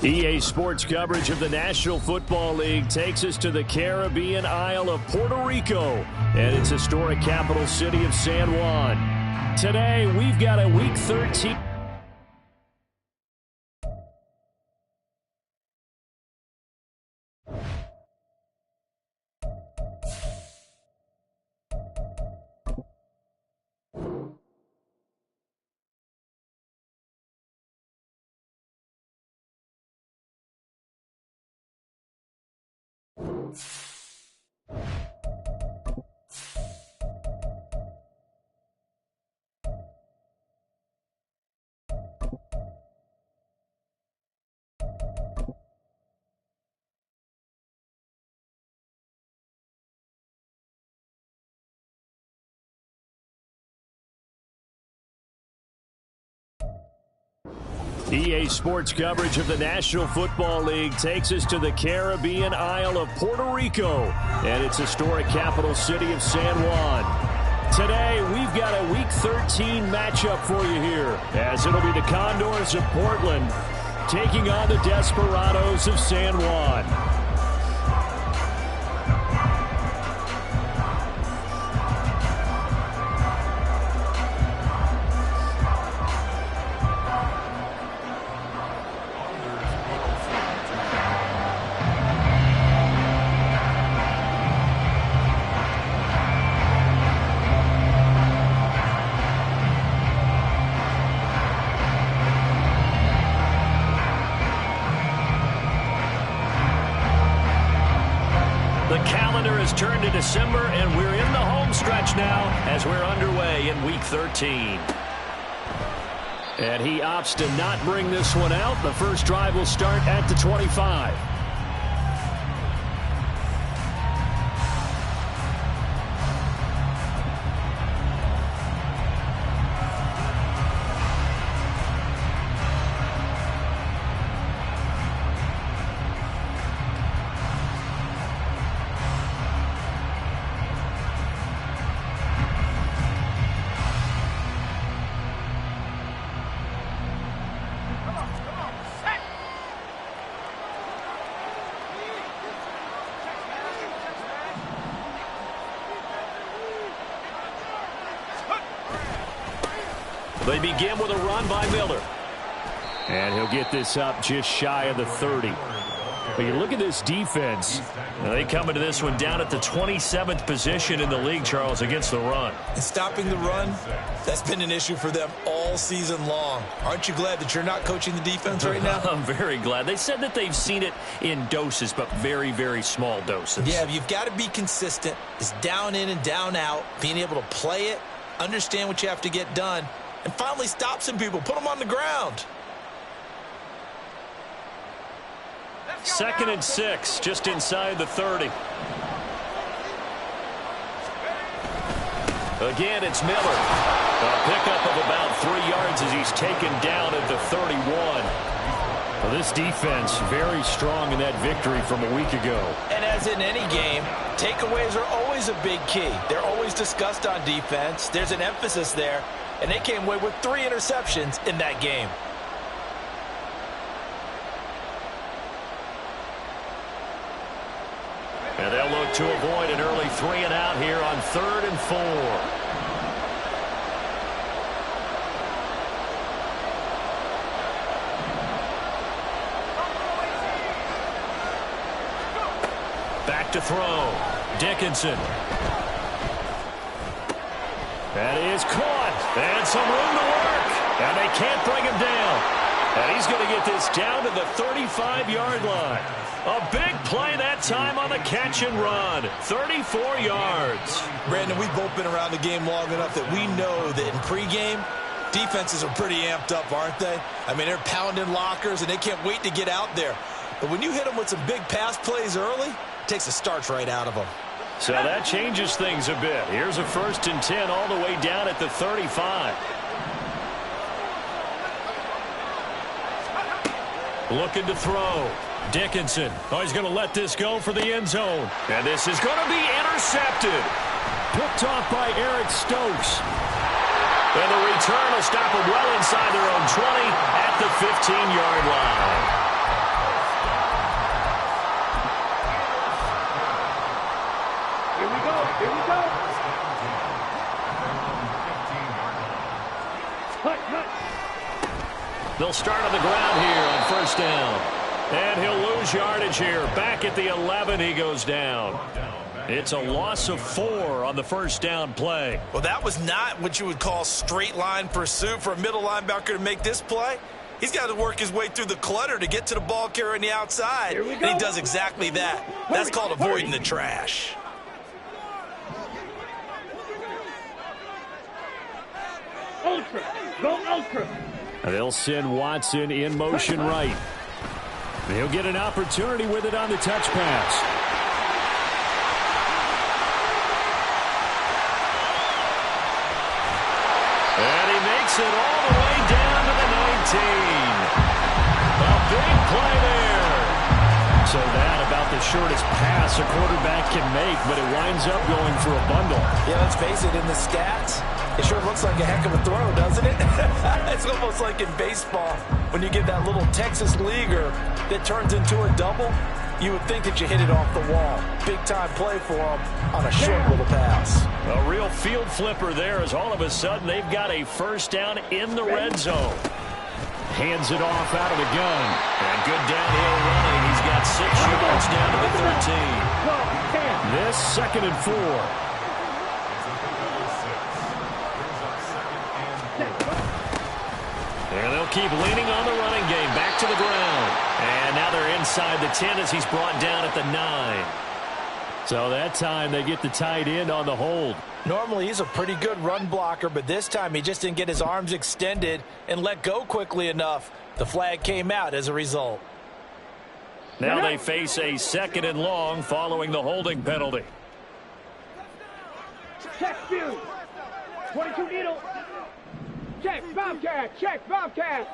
EA Sports coverage of the National Football League takes us to the Caribbean Isle of Puerto Rico and its historic capital city of San Juan. Today, we've got a Week 13. EA Sports coverage of the National Football League takes us to the Caribbean Isle of Puerto Rico and its historic capital city of San Juan. Today, we've got a Week 13 matchup for you here, as it'll be the Condors of Portland taking on the Desperados of San Juan. Turned to December, and we're in the home stretch now as we're underway in Week 13. And he opts to not bring this one out. The first drive will start at the 25. They begin with a run by Miller. And he'll get this up just shy of the 30. But you look at this defense. Now they come into this one down at the 27th position in the league, Charles, against the run. And stopping the run, that's been an issue for them all season long. Aren't you glad that you're not coaching the defense right now? I'm very glad. They said that they've seen it in doses, but very, very small doses. Yeah, you've got to be consistent. It's down in and down out, being able to play it, understand what you have to get done, and finally stop some people, put them on the ground. 2nd and 6, just inside the 30. Again, it's Miller. A pickup of about 3 yards as he's taken down at the 31. Well, this defense very strong in that victory from a week ago. And as in any game, takeaways are always a big key. They're always discussed on defense. There's an emphasis there. And they came away with 3 interceptions in that game. And they'll look to avoid an early 3 and out here on 3rd and 4. Back to throw. Dickinson. That is caught. And some room to work. And they can't bring him down. And he's going to get this down to the 35-yard line. A big play that time on the catch and run. 34 yards. Brandon, we've both been around the game long enough that we know that in pregame, defenses are pretty amped up, aren't they? I mean, they're pounding lockers, and they can't wait to get out there. But when you hit them with some big pass plays early, it takes the starch right out of them. So that changes things a bit. Here's a 1st and 10 all the way down at the 35. Looking to throw. Dickinson. Oh, he's going to let this go for the end zone. And this is going to be intercepted. Picked off by Eric Stokes. And the return will stop them well inside their own 20 at the 15-yard line. They'll start on the ground here on first down. And he'll lose yardage here. Back at the 11, he goes down. It's a loss of 4 on the first down play. Well, that was not what you would call straight line pursuit for a middle linebacker to make this play. He's got to work his way through the clutter to get to the ball carrier on the outside. And he does exactly that. That's called avoiding the trash. Ultra. Go ultra. They'll send Watson in motion right. He'll get an opportunity with it on the touch pass. And he makes it all the way down to the 19. A big play there. So that about the shortest pass a quarterback can make, but it winds up going for a bundle. Yeah, let's face it, in the stats, it sure looks like a heck of a throw, doesn't it? It's almost like in baseball, when you get that little Texas leaguer that turns into a double, you would think that you hit it off the wall. Big-time play for him on a short little pass. A real field flipper there as all of a sudden they've got a first down in the red zone. Hands it off out of the gun. And good downhill running. He's got 6 yards down to the 13. This 2nd and 4. And they'll keep leaning on the running game. Back to the ground. And now they're inside the 10 as he's brought down at the 9. So that time they get the tight end on the hold. Normally he's a pretty good run blocker, but this time he just didn't get his arms extended and let go quickly enough. The flag came out as a result. Now they face a 2nd and long following the holding penalty. Check view. 22 needle. Check Bobcat. Check Bobcat.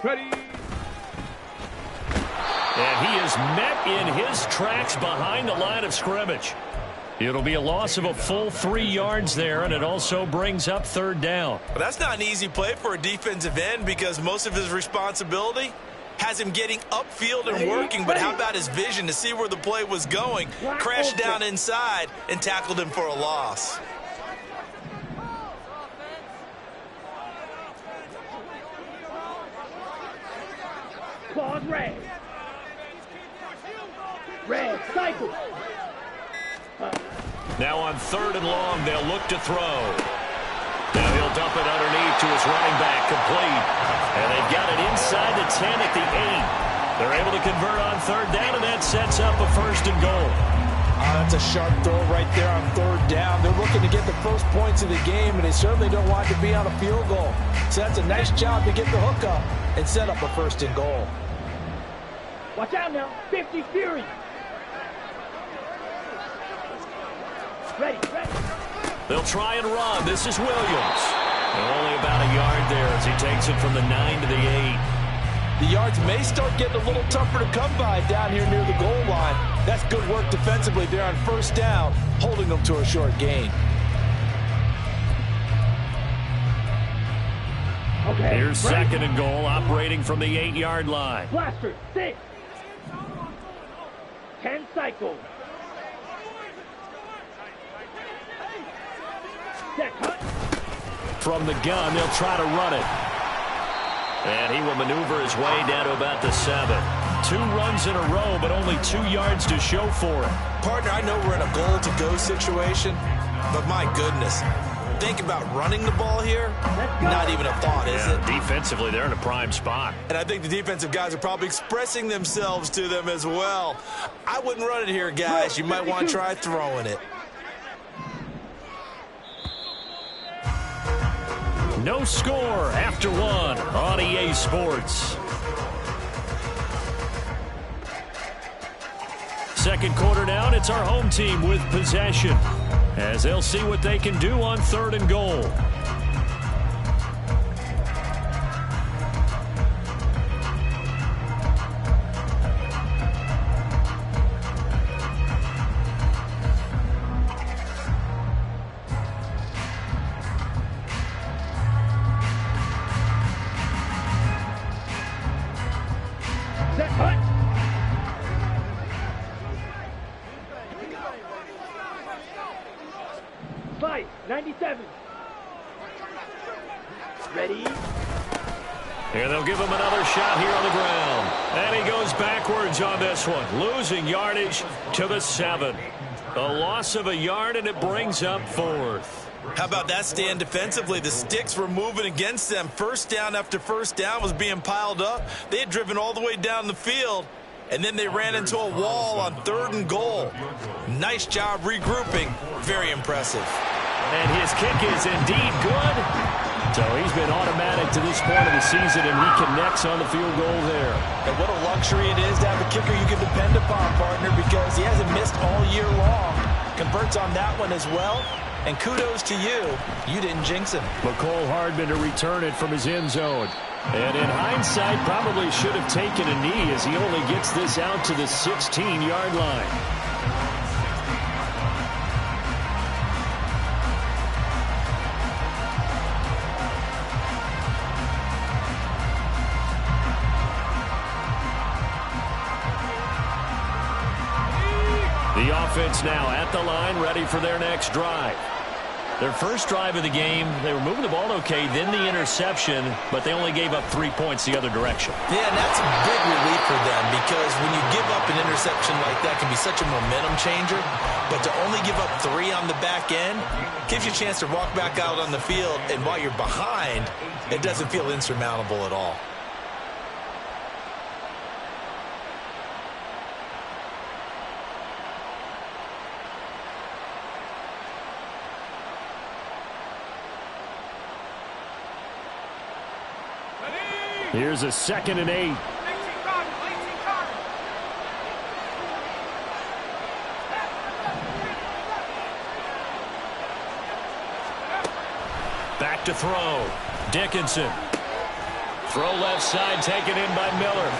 Ready. And he is met in his tracks behind the line of scrimmage. It'll be a loss of a full 3 yards there, and it also brings up 3rd down. But that's not an easy play for a defensive end because most of his responsibility has him getting upfield and working, but how about his vision to see where the play was going? Crashed down inside and tackled him for a loss. Claws red. Red cycle. Now on 3rd and long, they'll look to throw. Now he'll dump it underneath to his running back, complete. And they've got it inside the 10 at the 8. They're able to convert on 3rd down, and that sets up a 1st and goal. That's a sharp throw right there on 3rd down. They're looking to get the first points of the game, and they certainly don't want to be on a field goal. So that's a nice job to get the hook up and set up a 1st and goal. Watch out now. 50 Fury. Ready, ready. They'll try and run. This is Williams. And only about a yard there as he takes it from the 9 to the 8. The yards may start getting a little tougher to come by down here near the goal line. That's good work defensively there on 1st down, holding them to a short gain. Okay. Here's ready. 2nd and goal, operating from the 8-yard line. Blaster, 6. 10 cycle. Set, cut. From the gun, they'll try to run it. And he will maneuver his way down to about the 7. 2 runs in a row, but only 2 yards to show for it. Partner, I know we're in a goal-to-go situation, but my goodness, think about running the ball here. Not even a thought, is it? Defensively, they're in a prime spot. And I think the defensive guys are probably expressing themselves to them as well. I wouldn't run it here, guys. You might want to try throwing it. No score after 1 on EA Sports. 2nd quarter down, it's our home team with possession, as they'll see what they can do on 3rd and goal. Set, cut. Slide, 97. Ready? And they'll give him another shot here on the ground. And he goes backwards on this one, losing yardage to the 7. A loss of a yard, and it brings up 4th. How about that stand defensively? The sticks were moving against them. First down after first down was being piled up. They had driven all the way down the field, and then they ran into a wall on 3rd and goal. Nice job regrouping. Very impressive. And his kick is indeed good. So he's been automatic to this point of the season, and he connects on the field goal there. And what a luxury it is to have a kicker you can depend upon, partner, because he hasn't missed all year long. Converts on that one as well. And kudos to you. You didn't jinx him. McCole Hardman to return it from his end zone. And in hindsight, probably should have taken a knee as he only gets this out to the 16-yard line. The offense now at the line, ready for their next drive. Their first drive of the game, they were moving the ball okay, then the interception, but they only gave up 3 points the other direction. Yeah, and that's a big relief for them because when you give up an interception like that, it can be such a momentum changer. But to only give up 3 on the back end gives you a chance to walk back out on the field, and while you're behind, it doesn't feel insurmountable at all. Here's a 2nd and 8. Back to throw. Dickinson. Throw left side, taken in by Miller.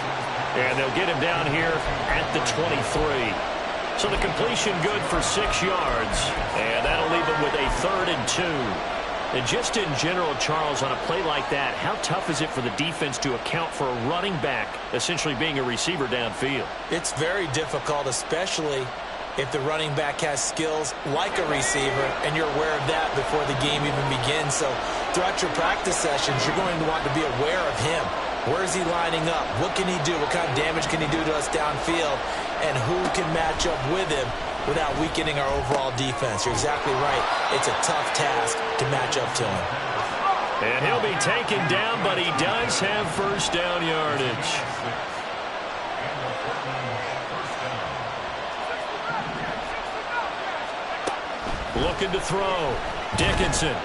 And they'll get him down here at the 23. So the completion good for 6 yards. And that'll leave him with a 3rd and 2. And just in general, Charles, on a play like that, how tough is it for the defense to account for a running back essentially being a receiver downfield? It's very difficult, especially if the running back has skills like a receiver, and you're aware of that before the game even begins. So throughout your practice sessions, you're going to want to be aware of him. Where is he lining up? What can he do? What kind of damage can he do to us downfield? And who can match up with him without weakening our overall defense? You're exactly right. It's a tough task to match up to him. And he'll be taken down, but he does have first down yardage. Looking to throw. Dickinson.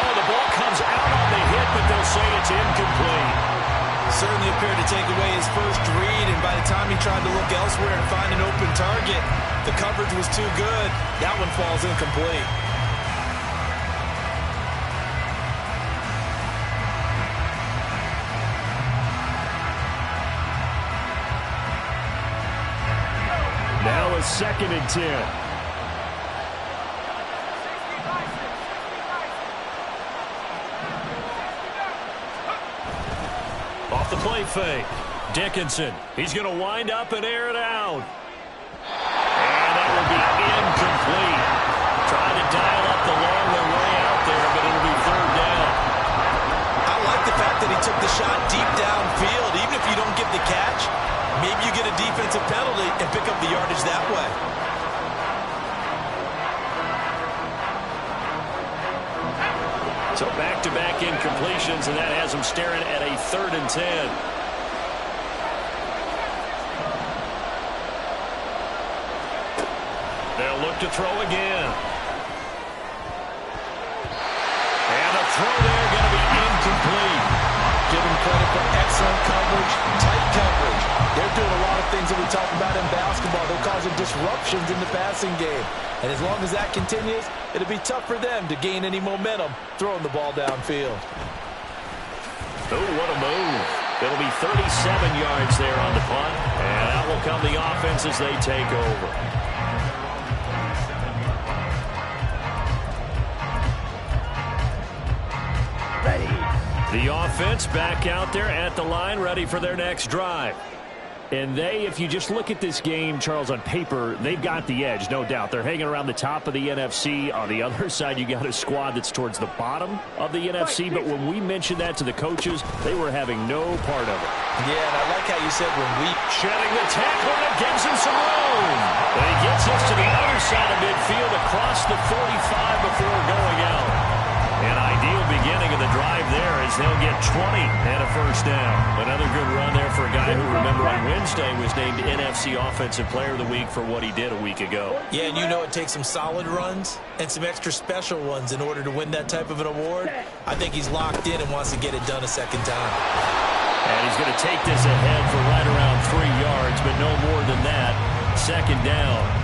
Oh, the ball comes out on the hit, but they'll say it's incomplete. Certainly appeared to take away his first read, and by the time he tried to look elsewhere and find an open target, the coverage was too good. That one falls incomplete. Now a 2nd and 10. Off the play fake. Dickinson. He's going to wind up and air it out. And that will be incomplete. Trying to dial up the long way out there, but it'll be 3rd down. I like the fact that he took the shot deep downfield. Even if you don't get the catch, maybe you get a defensive penalty and pick up the yardage that way. So back-to-back incompletions, and that has them staring at a 3rd and 10. They'll look to throw again. And a throw there going to be incomplete. Give him credit for excellent coverage, tight coverage. They're doing a lot of things that we talk about in basketball. They're causing disruptions in the passing game. And as long as that continues, it'll be tough for them to gain any momentum throwing the ball downfield. Oh, what a move. It'll be 37 yards there on the punt. And out will come the offense as they take over. Ready. The offense back out there at the line, ready for their next drive. And they, if you just look at this game, Charles, on paper, they've got the edge, no doubt. They're hanging around the top of the NFC. On the other side, you got a squad that's towards the bottom of the NFC. But when we mentioned that to the coaches, they were having no part of it. Yeah, and I like how you said when we... Shedding the tackle, and it gives him some room. And he gets us to the other side of midfield across the 45 before going out. An ideal beginning of the drive there as they'll get 20 and a first down. Another good run there for a guy who, remember, on Wednesday was named NFC Offensive Player of the Week for what he did a week ago. Yeah, and you know it takes some solid runs and some extra special ones in order to win that type of an award. I think he's locked in and wants to get it done a second time. And he's going to take this ahead for right around 3 yards, but no more than that. Second down.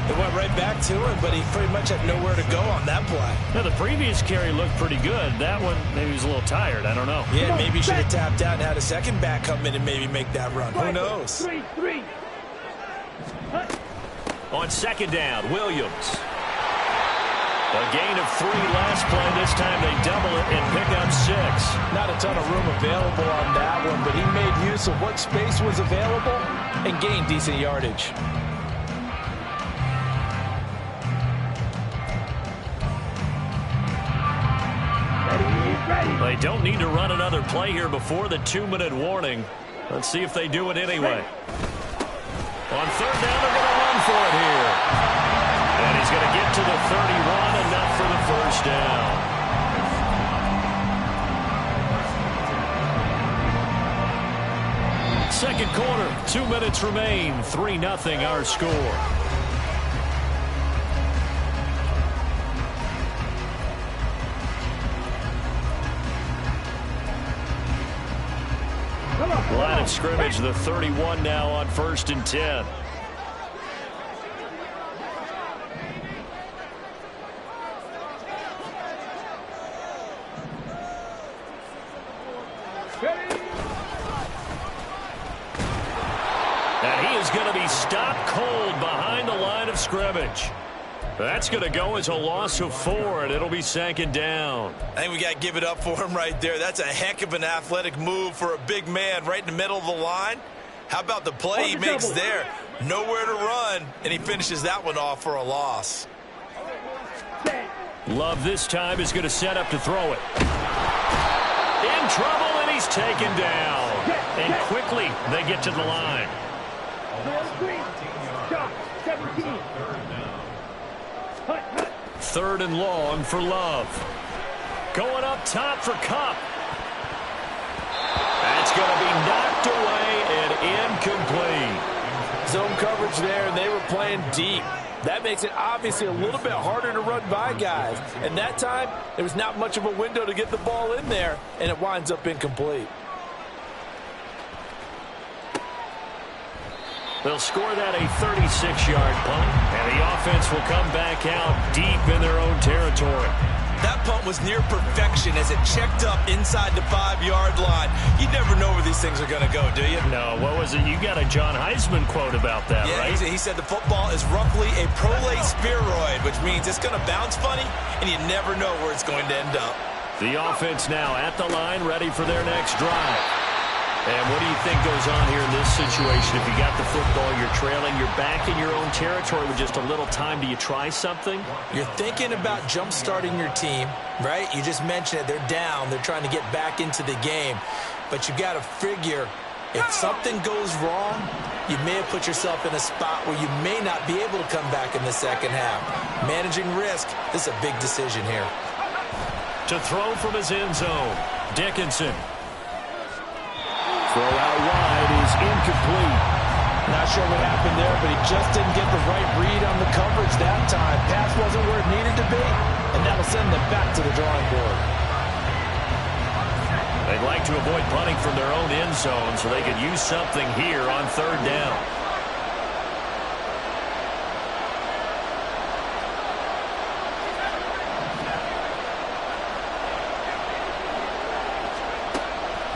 It went right back to him, but he pretty much had nowhere to go on that play. Now, the previous carry looked pretty good. That one, maybe he was a little tired. I don't know. Yeah, maybe he should have tapped out and had a second back come in and maybe make that run. Who knows? On second down, Williams. A gain of 3 last play. This time they double it and pick up 6. Not a ton of room available on that one, but he made use of what space was available and gained decent yardage. They don't need to run another play here before the 2-minute warning. Let's see if they do it anyway. On third down, they're going to run for it here. And he's going to get to the 31, enough for the first down. Second quarter, 2 minutes remain. 3-0 our score. Line of scrimmage, the 31 now on 1st and 10. And he is going to be stopped cold behind the line of scrimmage. That's going to go as a loss of 4, and it'll be second down. I think we got to give it up for him right there. That's a heck of an athletic move for a big man right in the middle of the line. How about the play he makes there? Nowhere to run, and he finishes that one off for a loss. Love this time is going to set up to throw it. In trouble, and he's taken down. And quickly they get to the line. 3rd and long for Love. Going up top for Kupp. That's going to be knocked away and incomplete. Zone coverage there, and they were playing deep. That makes it obviously a little bit harder to run by guys. And that time, there was not much of a window to get the ball in there, and it winds up incomplete. They'll score that a 36-yard punt, and the offense will come back out deep in their own territory. That punt was near perfection as it checked up inside the 5-yard line. You never know where these things are going to go, do you? No, what was it? You got a John Heisman quote about that, right? Yeah, he said the football is roughly a prolate spheroid, which means it's going to bounce funny, and you never know where it's going to end up. The offense now at the line, ready for their next drive. And what do you think goes on here in this situation? If you got the football, you're trailing, you're back in your own territory with just a little time. Do you try something? You're thinking about jump-starting your team, right? You just mentioned it. They're down. They're trying to get back into the game. But you got to figure, if something goes wrong, you may have put yourself in a spot where you may not be able to come back in the second half. Managing risk, this is a big decision here. To throw from his end zone, Dickinson. Throw out wide is incomplete. Not sure what happened there, but he just didn't get the right read on the coverage that time. Pass wasn't where it needed to be, and that'll send them back to the drawing board. They'd like to avoid punting from their own end zone so they could use something here on 3rd down.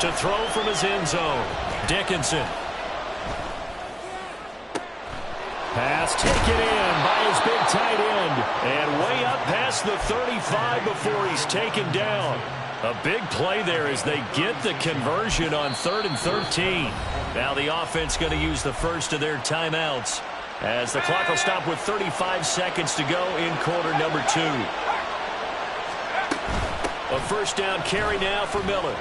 To throw from his end zone, Dickinson. Pass taken in by his big tight end. And way up past the 35 before he's taken down. A big play there as they get the conversion on 3rd and 13. Now the offense going to use the first of their timeouts as the clock will stop with 35 seconds to go in quarter number 2. A first down carry now for Miller.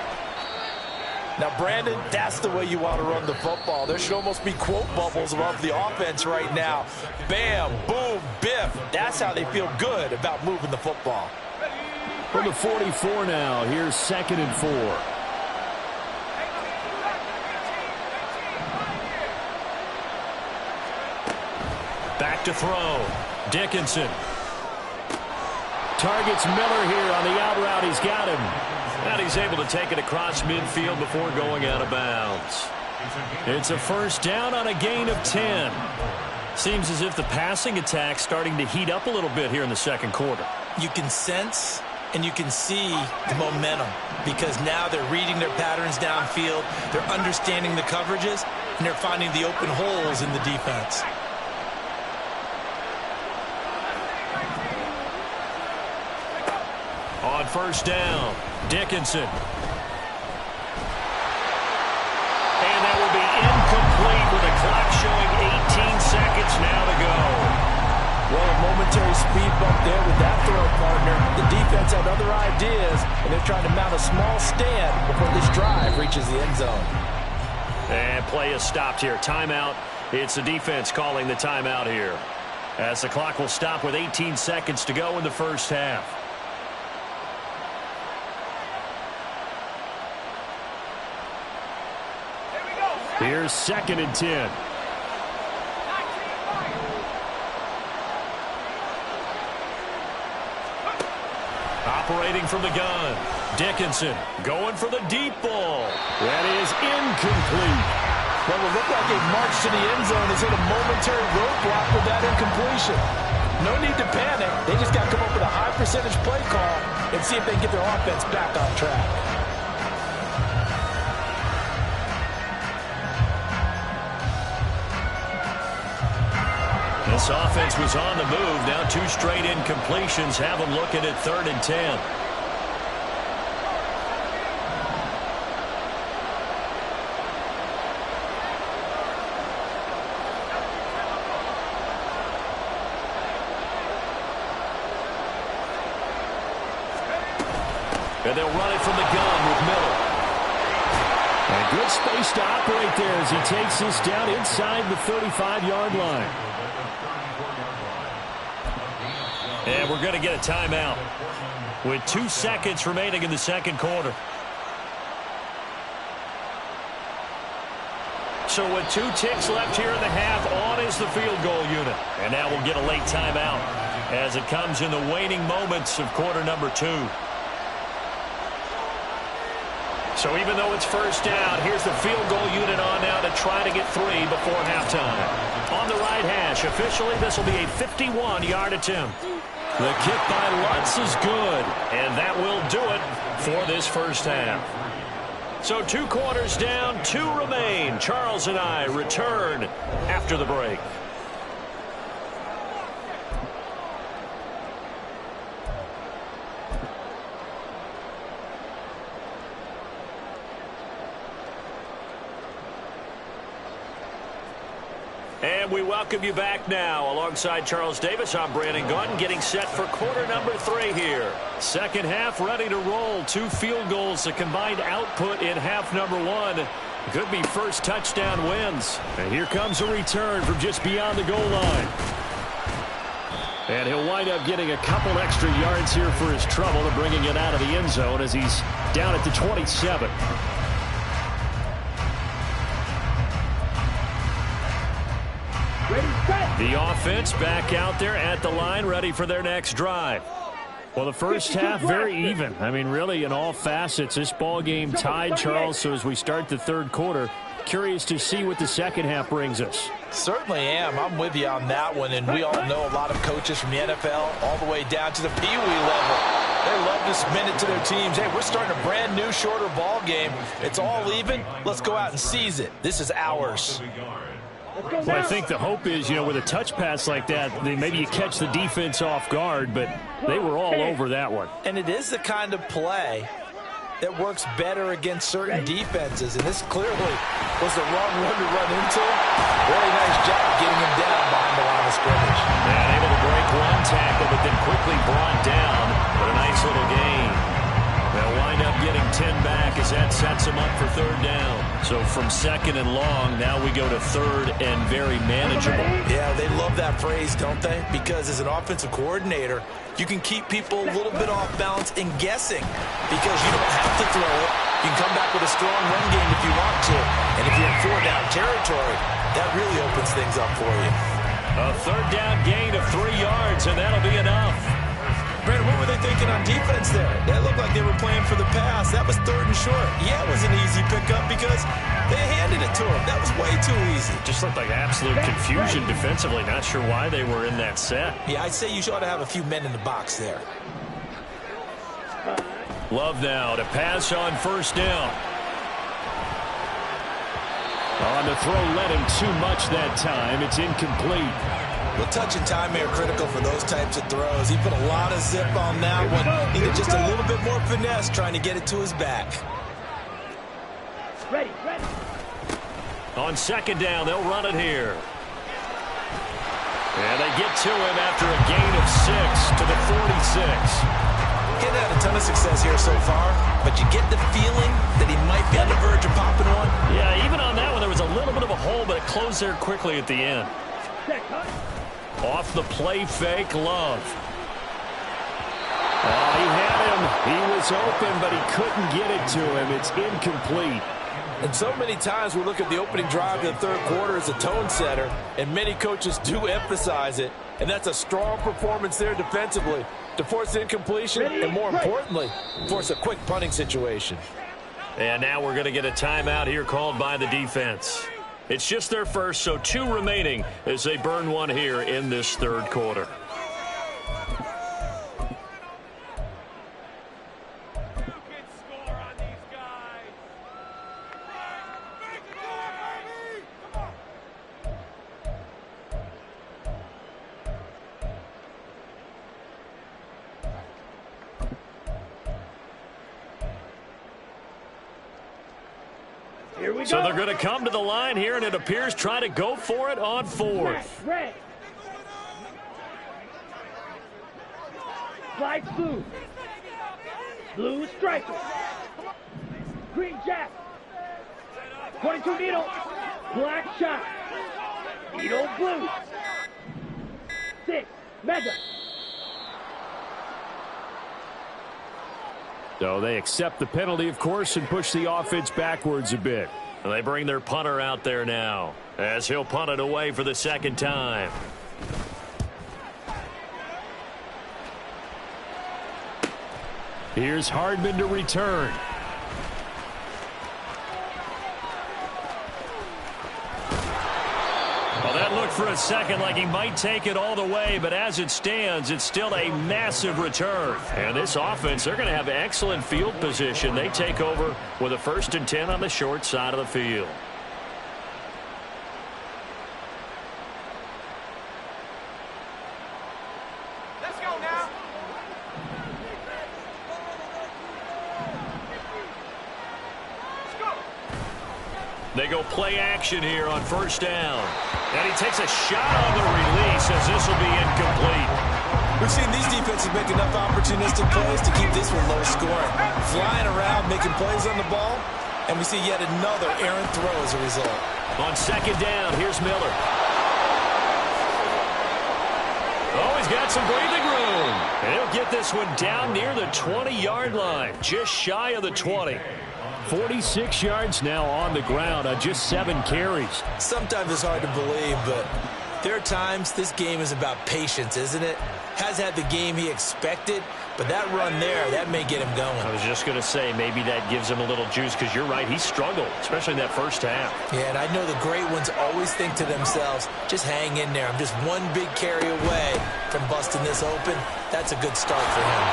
Now, Brandon, that's the way you want to run the football. There should almost be quote bubbles above the offense right now. Bam, boom, biff. That's how they feel good about moving the football. From the 44 now, here's 2nd and 4. Back to throw. Dickinson. Targets Miller here on the out route. He's got him. And he's able to take it across midfield before going out of bounds. It's a first down on a gain of 10. Seems as if the passing attack's starting to heat up a little bit here in the second quarter. You can sense and you can see the momentum because now they're reading their patterns downfield, they're understanding the coverages, and they're finding the open holes in the defense. On first down, Dickinson. And that will be incomplete with the clock showing 18 seconds now to go. Well, a momentary speed bump there with that throw, partner. The defense had other ideas, and they're trying to mount a small stand before this drive reaches the end zone. And play is stopped here. Timeout. It's the defense calling the timeout here, as the clock will stop with 18 seconds to go in the first half. Here's 2nd and 10. Operating from the gun. Dickinson going for the deep ball. That is incomplete. Well, it looked like a march to the end zone has hit a momentary roadblock with that incompletion. No need to panic. They just got to come up with a high percentage play call and see if they can get their offense back on track. This offense was on the move. Now 2 straight incompletions have them looking at 3rd and 10. And they'll run it from the gun with Miller. And good space to operate there as he takes this down inside the 35-yard line. And we're going to get a timeout with 2 seconds remaining in the second quarter. So with 2 ticks left here in the half, on is the field goal unit. And now we'll get a late timeout as it comes in the waning moments of quarter number 2. So even though it's first down, here's the field goal unit on now to try to get 3 before halftime. On the right hash, officially this will be a 51-yard attempt. The kick by Lutz is good, and that will do it for this first half. So 2 quarters down, 2 remain. Charles and I return after the break. And we welcome you back now. Alongside Charles Davis, I'm Brandon Gaudin, getting set for quarter number 3 here. Second half ready to roll. 2 field goals, the combined output in half number 1. Could be first touchdown wins. And here comes a return from just beyond the goal line. And he'll wind up getting a couple extra yards here for his trouble and bringing it out of the end zone as he's down at the 27. The offense back out there at the line, ready for their next drive. Well, the first half, very even. I mean, really, in all facets, this ball game tied, Charles. So as we start the third quarter, curious to see what the second half brings us. Certainly am. I'm with you on that one. And we all know a lot of coaches from the NFL all the way down to the Pee Wee level. They love to submit it to their teams. Hey, we're starting a brand new, shorter ball game. It's all even. Let's go out and seize it. This is ours. Well, I think the hope is, you know, with a touch pass like that, maybe you catch the defense off guard, but they were all over that one. And it is the kind of play that works better against certain defenses, and this clearly was the wrong one to run into. Really nice job getting him down behind the line of scrimmage. And able to break one tackle, but then quickly brought down. But a nice little gain. They'll wind up getting 10 back as that sets them up for third down. So from second and long, now we go to third and very manageable. Yeah, they love that phrase, don't they? Because as an offensive coordinator, you can keep people a little bit off balance and guessing because you don't have to throw it. You can come back with a strong run game if you want to. And if you're in four-down territory, that really opens things up for you. A third down gain of 3 yards, and that'll be enough. Brandon, what were they thinking on defense there? That looked like they were playing for the pass. That was 3rd and short. Yeah, it was an easy pickup because they handed it to him. That was way too easy. Just looked like absolute confusion defensively. Not sure why they were in that set. Yeah, I'd say you ought to have a few men in the box there. Love now to pass on first down. On the throw, led him too much that time. It's incomplete. Well, touch and time are critical for those types of throws. He put a lot of zip on that one. Needed just a little bit more finesse trying to get it to his back. Ready. On second down, they'll run it here. And they get to him after a gain of 6 to the 46. He's had a ton of success here so far, but you get the feeling that he might be on the verge of popping one. Yeah, even on that one, there was a little bit of a hole, but it closed there quickly at the end. Off the play fake, Love. Oh, he had him. He was open, but he couldn't get it to him. It's incomplete. And so many times we look at the opening drive of the third quarter as a tone setter, and many coaches do emphasize it, and that's a strong performance there defensively to force incompletion and, more importantly, force a quick punting situation. And now we're going to get a timeout here called by the defense. It's just their first, so 2 remaining as they burn one here in this third quarter. So they're going to come to the line here, and it appears try to go for it on 4th. Red. Slides blue. Blue striker. Green jack. 22 needle. Black shot. Needle blue. 6. Mega. So they accept the penalty, of course, and push the offense backwards a bit. And they bring their punter out there now as he'll punt it away for the second time. Here's Hardman to return. Well, that looked for a second like he might take it all the way, but as it stands, it's still a massive return. And this offense, they're going to have excellent field position. They take over with a 1st and 10 on the short side of the field. Let's go now. Let's go. They go play action here on first down. And he takes a shot on the release as this will be incomplete. We've seen these defenses make enough opportunistic plays to keep this one low scoring. Flying around, making plays on the ball, and we see yet another errant throw as a result. On second down, here's Miller. Oh, he's got some breathing room. And he'll get this one down near the 20-yard line, just shy of the 20. 46 yards now on the ground on just 7 carries. Sometimes it's hard to believe, but there are times this game is about patience, isn't it? Has had the game he expected, but that run there, that may get him going. I was just going to say maybe that gives him a little juice because you're right, he struggled, especially in that first half. Yeah, and I know the great ones always think to themselves, just hang in there. I'm just one big carry away from busting this open. That's a good start for him.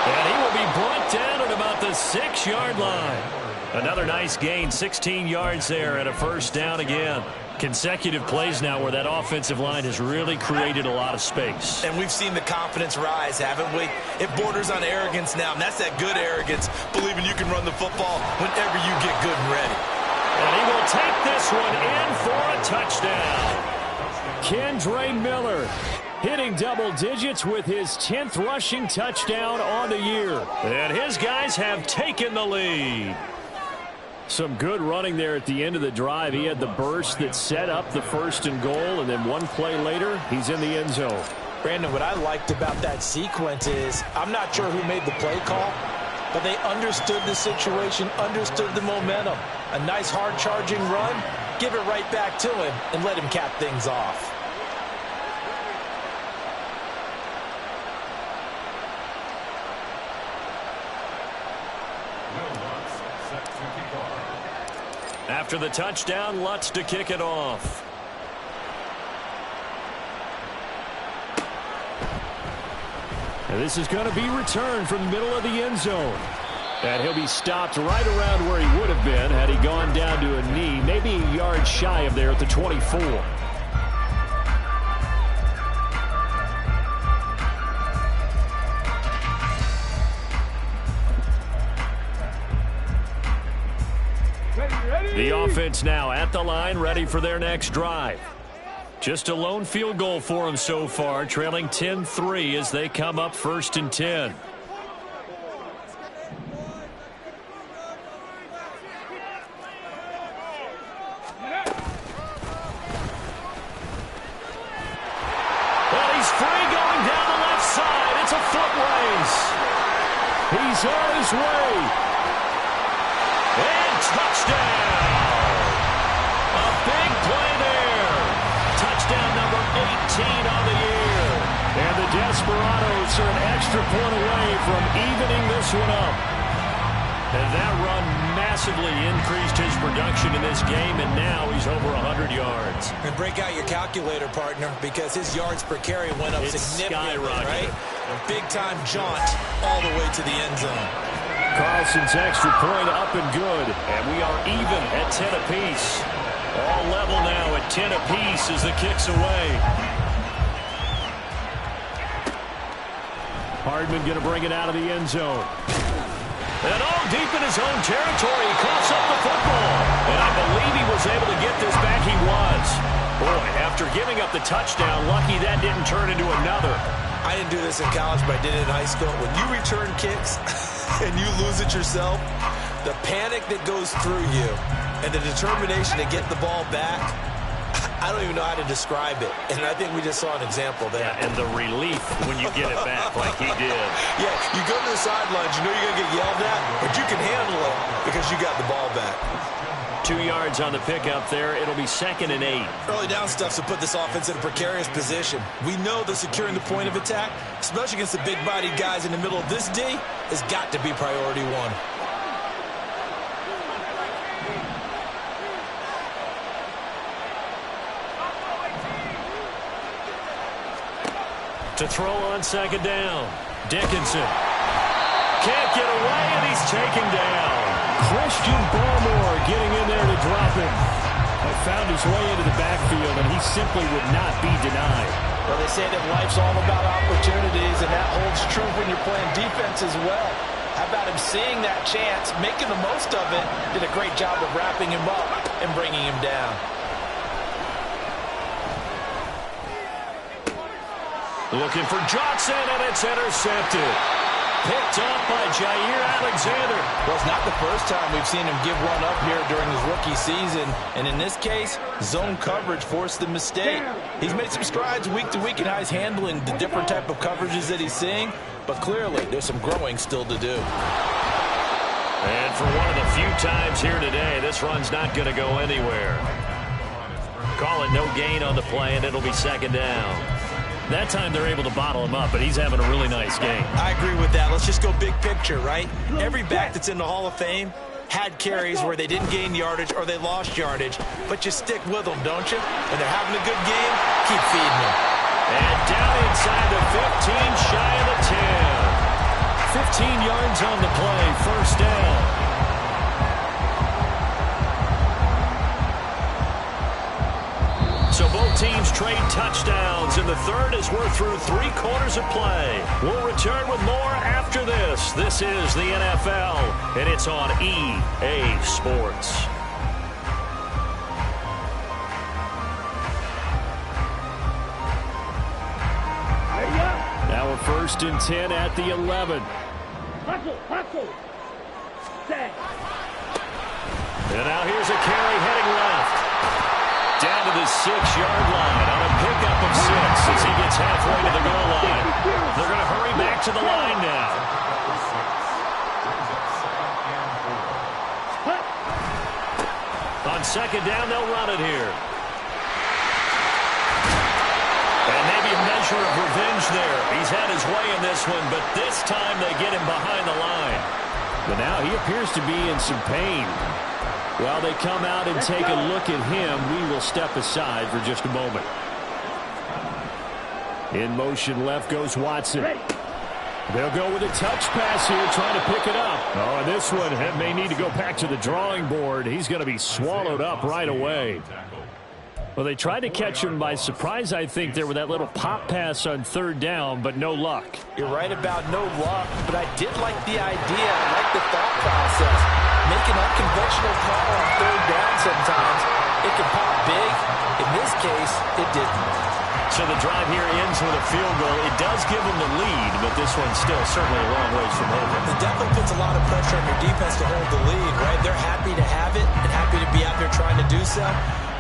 And he will be brought down at about the 6-yard line. Another nice gain, 16 yards there and a first down again. Consecutive plays now where that offensive line has really created a lot of space. And we've seen the confidence rise, haven't we? It borders on arrogance now, and that's that good arrogance, believing you can run the football whenever you get good and ready. And he will take this one in for a touchdown. Kendre Miller hitting double digits with his 10th rushing touchdown on the year. And his guys have taken the lead. Some good running there at the end of the drive. He had the burst that set up the 1st and goal, and then one play later, he's in the end zone. Brandon, what I liked about that sequence is I'm not sure who made the play call, but they understood the situation, understood the momentum. A nice hard-charging run, give it right back to him, and let him cap things off. After the touchdown, Lutz to kick it off. And this is going to be returned from the middle of the end zone. And he'll be stopped right around where he would have been had he gone down to a knee, maybe a yard shy of there at the 24. The offense now at the line, ready for their next drive. Just a lone field goal for them so far, trailing 10-3 as they come up 1st and 10. Well, he's free going down the left side. It's a foot race. He's on his way. And touchdown. A big play there. Touchdown number 18 on the year. And the Desperados are an extra point away from evening this one up. And that run massively increased his production in this game, and now he's over 100 yards. And break out your calculator, partner, because his yards per carry went up significantly, right? A big-time jaunt all the way to the end zone. Carlson's extra point up and good. And we are even at 10 apiece. All level now at 10 apiece as the kick's away. Hardman going to bring it out of the end zone. And all deep in his own territory, he coughs up the football. And I believe he was able to get this back. He was. Boy, after giving up the touchdown, lucky that didn't turn into another. I didn't do this in college, but I did it in high school. When you return kicks and you lose it yourself, the panic that goes through you and the determination to get the ball back, I don't even know how to describe it. And I think we just saw an example there. Yeah, and the relief when you get it back like he did. Yeah, you go to the sidelines, you know you're going to get yelled at, but you can handle it because you got the ball back. 2 yards on the pickup there. It'll be 2nd and 8. Early down stuff to put this offense in a precarious position. We know that securing the point of attack, especially against the big-bodied guys in the middle of this D, has got to be priority one. To throw on 2nd down. Dickinson. Can't get away, and he's taken down. Christian Barmore getting in there to drop him. Found his way into the backfield, and he simply would not be denied. Well, they say that life's all about opportunities, and that holds true when you're playing defense as well. How about him seeing that chance, making the most of it, did a great job of wrapping him up and bringing him down. Looking for Johnson, and it's intercepted. Picked up by Jair Alexander. Well, it's not the first time we've seen him give one up here during his rookie season. And in this case, zone coverage forced the mistake. He's made some strides week to week in how he's handling the different type of coverages that he's seeing. But clearly, there's some growing still to do. And for one of the few times here today, this run's not going to go anywhere. Call it no gain on the play, and it'll be 2nd down. That time they're able to bottle him up, but he's having a really nice game. I agree with that. Let's just go big picture, right? Every back that's in the Hall of Fame had carries where they didn't gain yardage or they lost yardage, but you stick with them, don't you? When they're having a good game, keep feeding them. And down inside the 15, shy of the 10. 15 yards on the play, 1st down. straight touchdowns, and the third as we're through 3 quarters of play. We'll return with more after this. This is the NFL, and it's on EA Sports. Now we're 1st and 10 at the 11. Hustle. Set. And now here's a carry heading left. Down to the 6-yard line on a pickup of 6 as he gets halfway to the goal line. They're going to hurry back to the line now. On 2nd down, they'll run it here. And maybe a measure of revenge there. He's had his way in this one, but this time they get him behind the line. But now he appears to be in some pain. While they come out and take a look at him, we will step aside for just a moment. In motion left goes Watson. They'll go with a touch pass here, trying to pick it up. Oh, and this one may need to go back to the drawing board. He's going to be swallowed up right away. Well, they tried to catch him by surprise, I think, there with that little pop pass on 3rd down, but no luck. You're right about no luck, but I did like the idea. I like the thought process. Make an unconventional call on 3rd down sometimes. It can pop big. In this case, it didn't. So the drive here ends with a field goal. It does give them the lead, but this one's still certainly a long ways from over. It definitely puts a lot of pressure on your defense to hold the lead, right? They're happy to have it and happy to be out there trying to do so.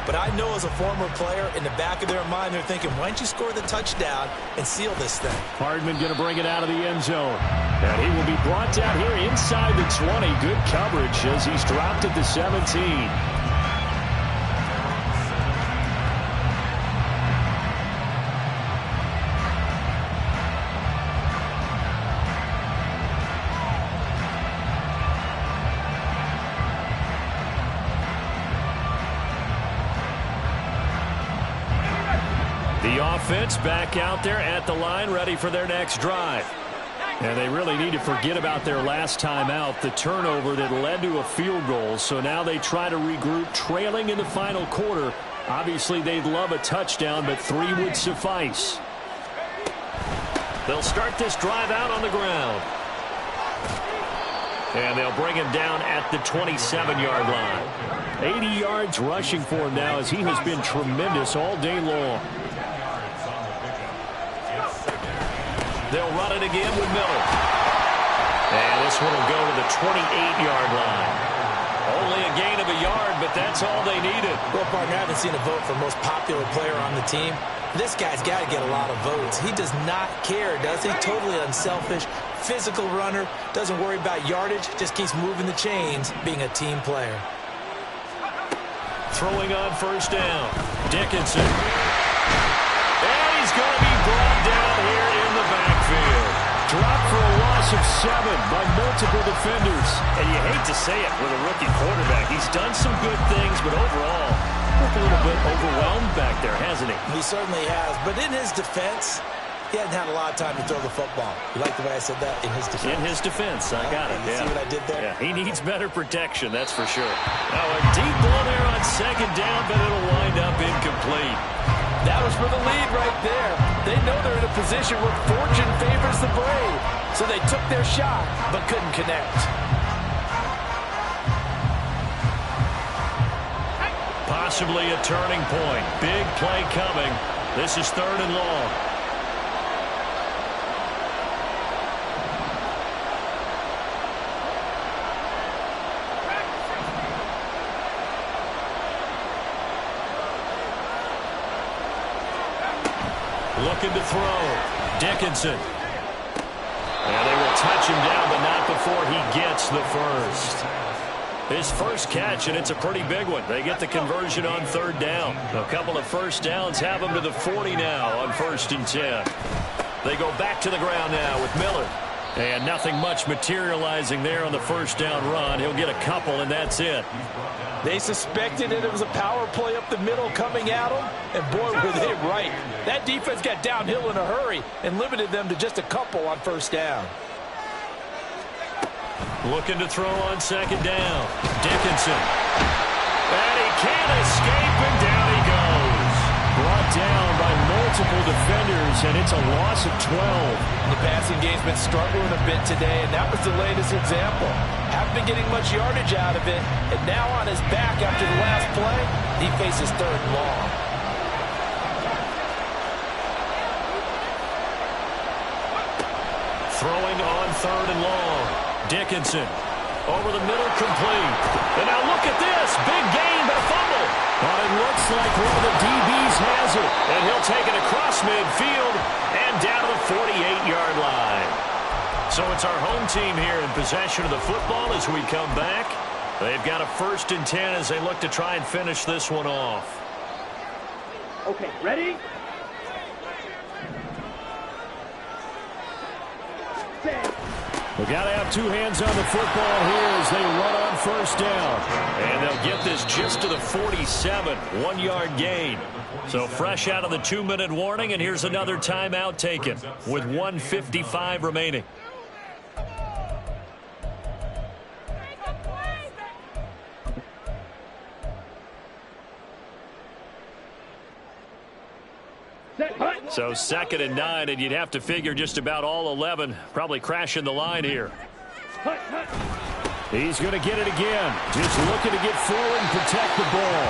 But I know as a former player, in the back of their mind, they're thinking, why don't you score the touchdown and seal this thing? Hardman going to bring it out of the end zone. And he will be brought down here inside the 20. Good coverage as he's dropped at the 17. The offense back out there at the line, ready for their next drive. And they really need to forget about their last time out, the turnover that led to a field goal. So now they try to regroup, trailing in the final quarter. Obviously, they'd love a touchdown, but 3 would suffice. They'll start this drive out on the ground. And they'll bring him down at the 27-yard line. 80 yards rushing for him now as he has been tremendous all day long. They'll run it again with Miller. And this one will go to the 28-yard line. Only a gain of a yard, but that's all they needed. Well, partner, I haven't seen a vote for most popular player on the team. This guy's got to get a lot of votes. He does not care, does he? Totally unselfish, physical runner, doesn't worry about yardage, just keeps moving the chains, being a team player. Throwing on 1st down, Dickinson. And he's going to be brought down here in the backfield. Dropped for a loss of 7 by multiple defenders. And you hate to say it with a rookie quarterback. He's done some good things, but overall, a little bit overwhelmed back there, hasn't he? He certainly has. But in his defense, he hadn't had a lot of time to throw the football. You like the way I said that? In his defense. In his defense. I got it. You see what I did there? Yeah, he needs better protection, that's for sure. Now a deep ball there on 2nd down, but it'll wind up incomplete. That was for the lead right there. They know they're in a position where fortune favors the brave. So they took their shot, but couldn't connect. Possibly a turning point. Big play coming. This is 3rd and long. Looking to throw. Dickinson. And they will touch him down, but not before he gets the first. His first catch, and it's a pretty big one. They get the conversion on 3rd down. A couple of first downs have them to the 40 now on 1st and 10. They go back to the ground now with Miller. And nothing much materializing there on the 1st down run. He'll get a couple, and that's it. They suspected that it was a power play up the middle coming at them, and boy, were they right. That defense got downhill in a hurry and limited them to just a couple on 1st down. Looking to throw on 2nd down. Dickinson. And he can't escape, and down he goes. Brought brought down by multiple defenders, and it's a loss of 12. The passing game's been struggling a bit today, and that was the latest example. Haven't been getting much yardage out of it, and now on his back after the last play, he faces 3rd and long. Throwing on 3rd and long. Dickinson over the middle, complete. And now look at this. Big gain, but a fumble. But it looks like one of the DBs has it. And he'll take it across midfield and down to the 48-yard line. So it's our home team here in possession of the football as we come back. They've got a 1st and 10 as they look to try and finish this one off. Okay, ready? Set. We've got to have 2 hands on the football here as they run on 1st down. And they'll get this just to the 47, 1-yard gain. So fresh out of the 2-minute warning, and here's another timeout taken with 1:55 remaining. So 2nd and 9, and you'd have to figure just about all 11 probably crashing the line here. He's going to get it again. Just looking to get forward and protect the ball.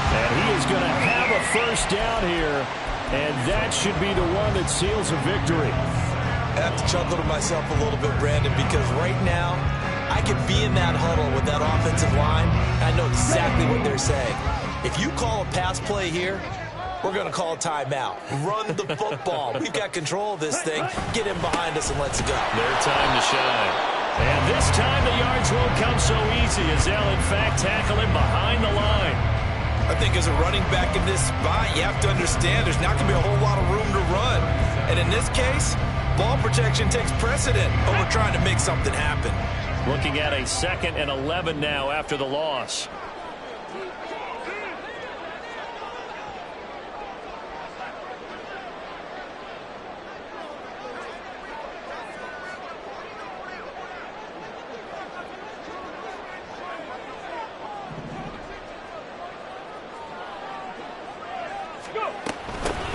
And he is going to have a 1st down here, and that should be the one that seals a victory. I have to chuckle to myself a little bit, Brandon, because right now I could be in that huddle with that offensive line. I know exactly what they're saying. If you call a pass play here, we're going to call a timeout. Run the football. We've got control of this thing. Get him behind us and let's go. Their time to shine. And this time the yards won't come so easy as they'll, in fact, tackle him behind the line. I think as a running back in this spot, you have to understand there's not going to be a whole lot of room to run. And in this case, ball protection takes precedent over trying to make something happen. Looking at a 2nd and 11 now after the loss.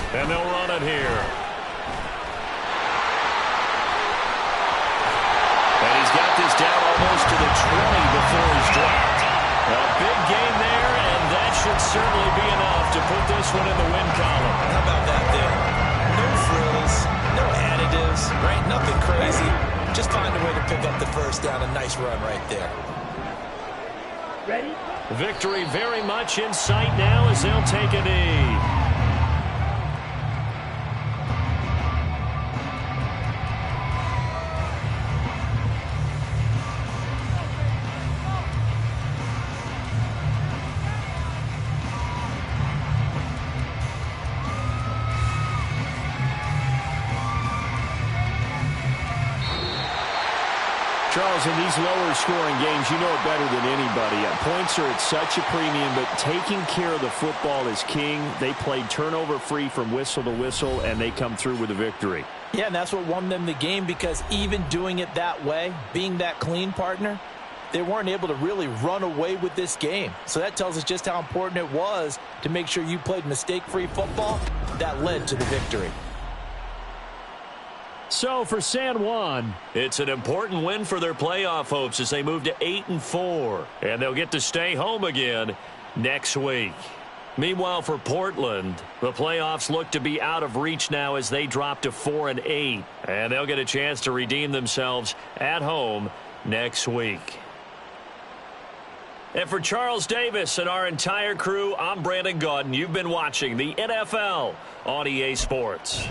And they'll run it here. And he's got this down almost to the 20 before he's dropped. A big gain there, and that should certainly be enough to put this one in the win column. How about that there? No frills, no additives, right? Nothing crazy. Just find a way to pick up the 1st down. A nice run right there. Ready? Victory very much in sight now as they'll take a knee. Charles, in these lower scoring games, you know it better than anybody. Points are at such a premium, but taking care of the football is king. They played turnover-free from whistle to whistle, and they come through with a victory. Yeah, and that's what won them the game, because even doing it that way, being that clean, partner, they weren't able to really run away with this game. So that tells us just how important it was to make sure you played mistake-free football. That led to the victory. So for San Juan, it's an important win for their playoff hopes as they move to 8-4. And they'll get to stay home again next week. Meanwhile, for Portland, the playoffs look to be out of reach now as they drop to 4-8. And they'll get a chance to redeem themselves at home next week. And for Charles Davis and our entire crew, I'm Brandon Gaudin. You've been watching the NFL on EA Sports.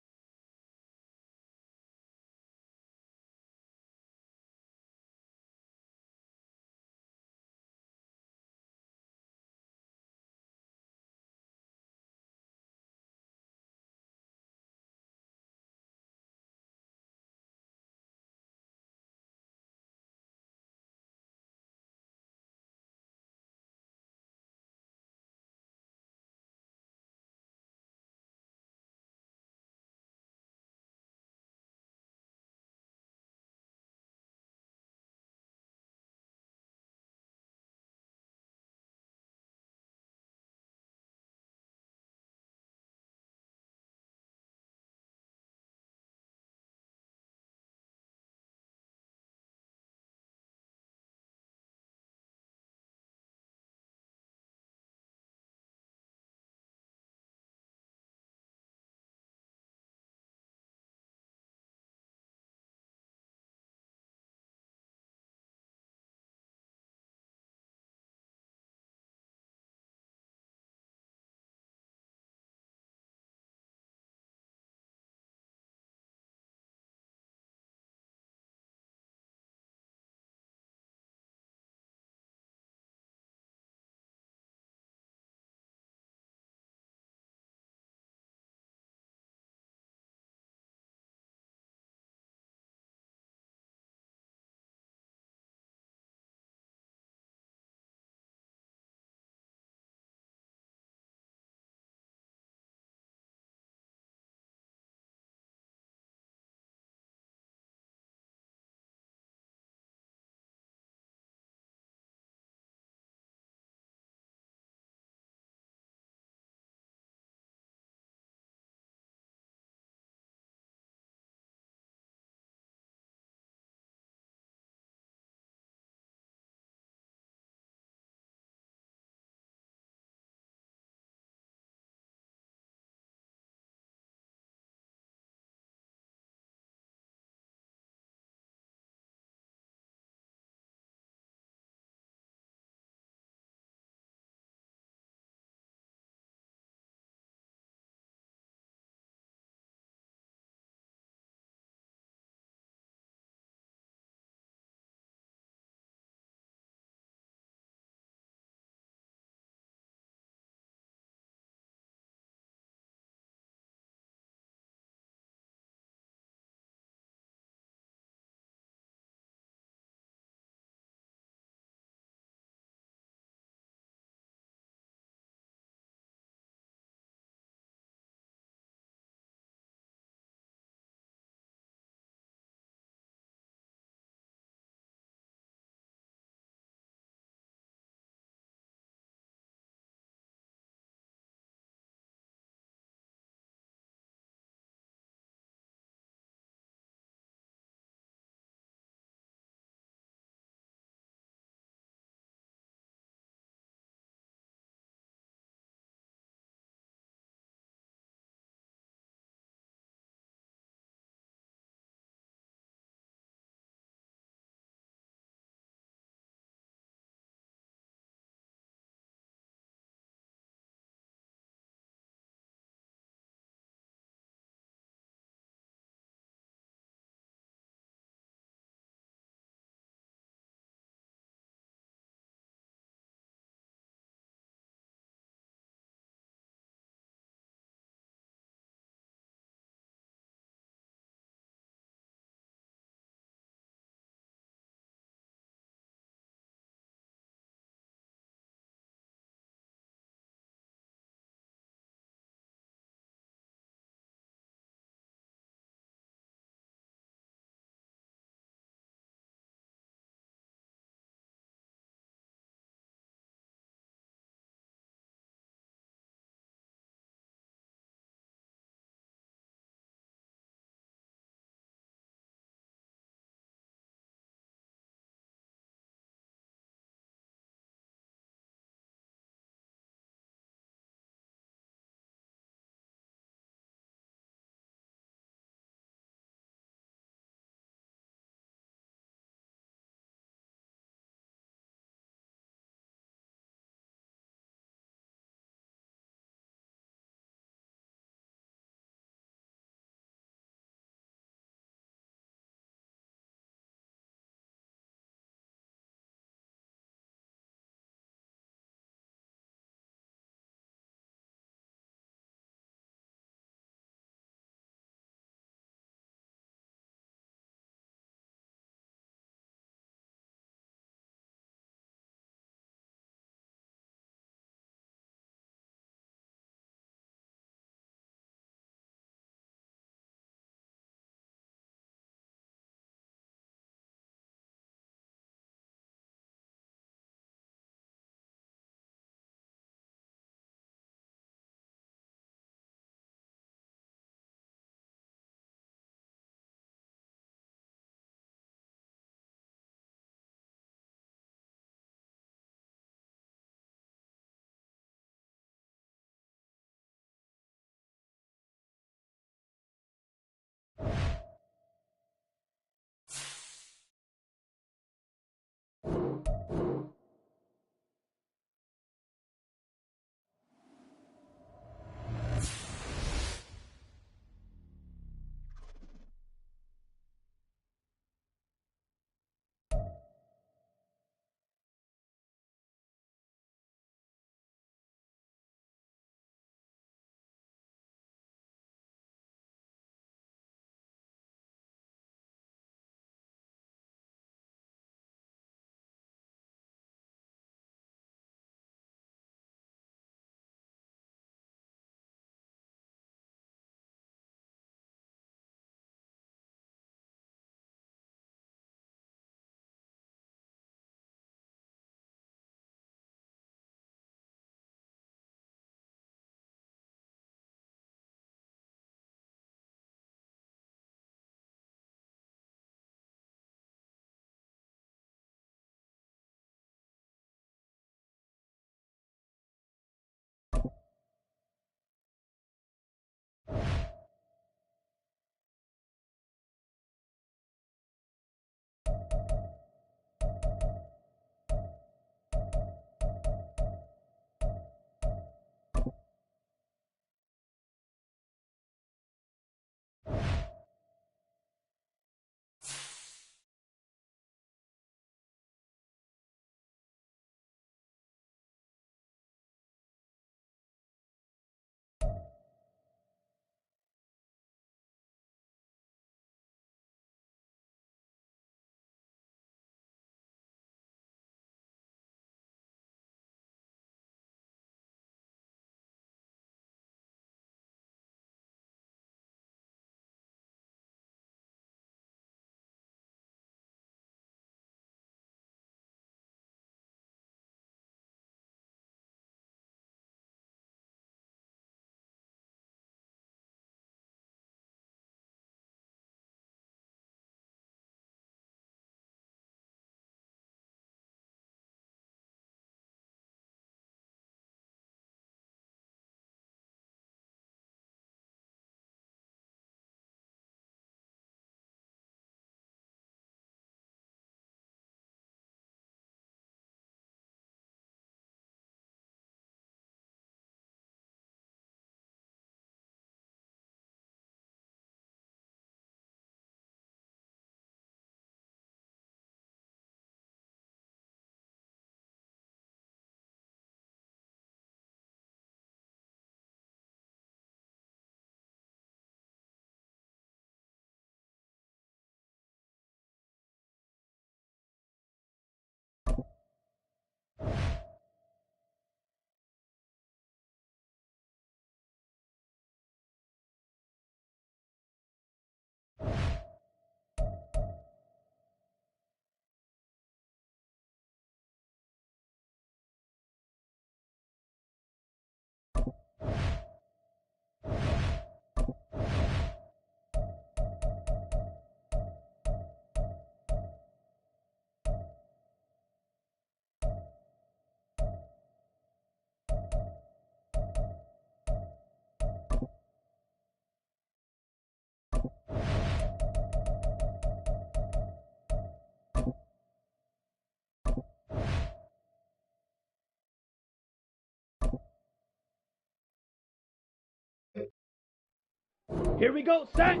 Here we go. Set.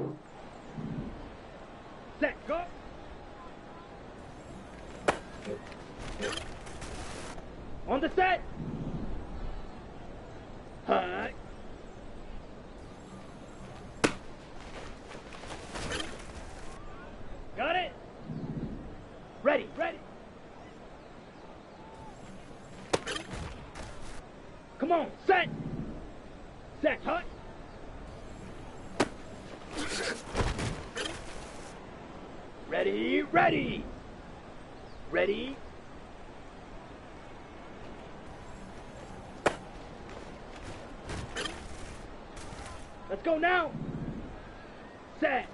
Set. Go. On the set. Hut. Got it. Ready. Ready. Come on. Set. Set. Hut. Ready. Ready. Ready. Let's go now. Set.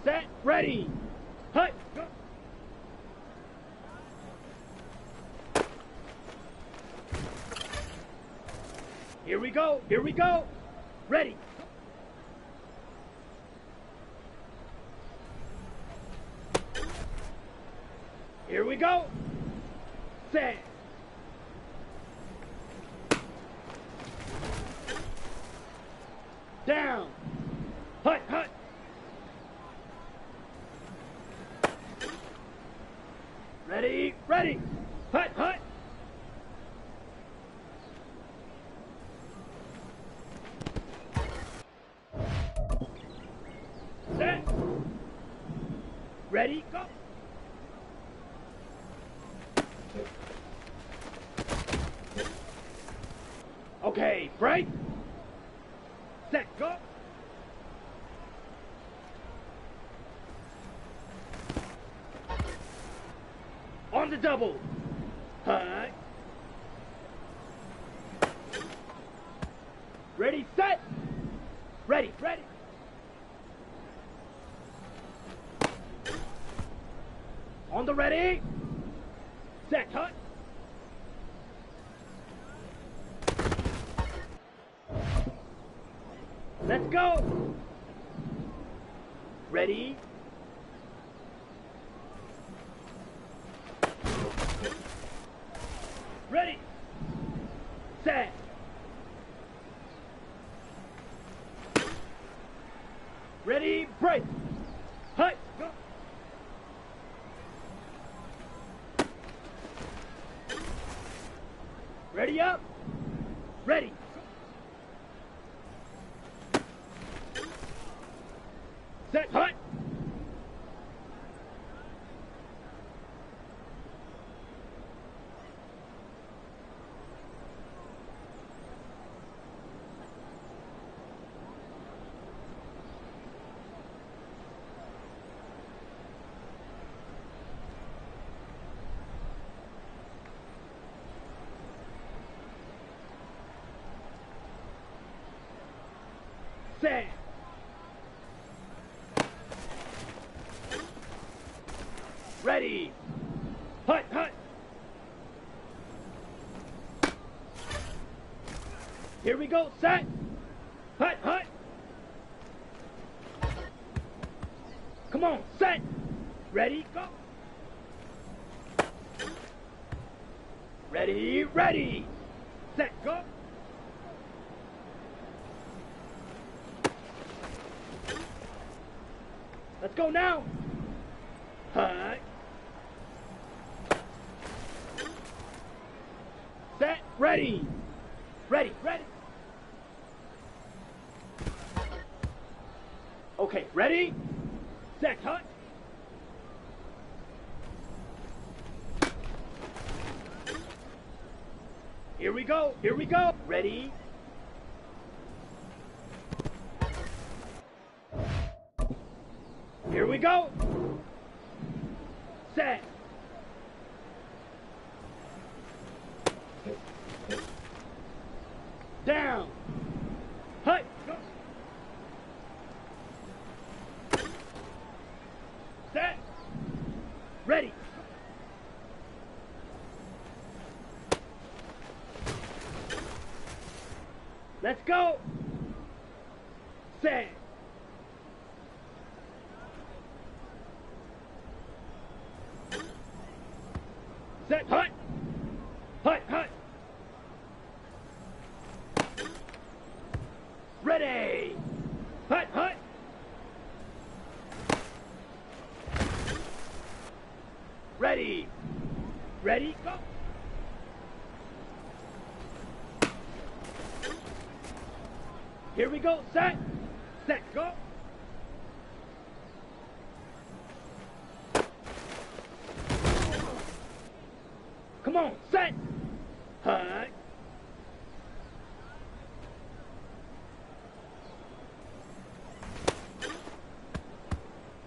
Set. Ready. Hut. Go. Here we go. Here we go. Ready. Here we go. Set. Down. Hut, hut. Ready, ready. Hut, hut. Set. Ready, go. Okay, break. Set, go. On the double. Hut. Ready, set. Ready, ready. On the ready. Set, hut. Let's go. Ready. Ready. Set. Ready, break. Hut. Go. Ready up. Ready. Set, hut. Set. Ready. Hut, hut. Here we go. Set. Hut, hut. Come on. Set. Ready. Go. Ready. Ready. Set. Go. Let's go now. Hut. Set. Ready. Ready. Ready. Okay. Ready. Set. Hut. Here we go. Here we go. Ready. Here we go. Set. Down. Hut. Go. Set. Ready. Let's go. Set. Set. Hut. Hut. Hut. ready. Ready, go. Here we go. Set. Set, go. Come on, set. Hut.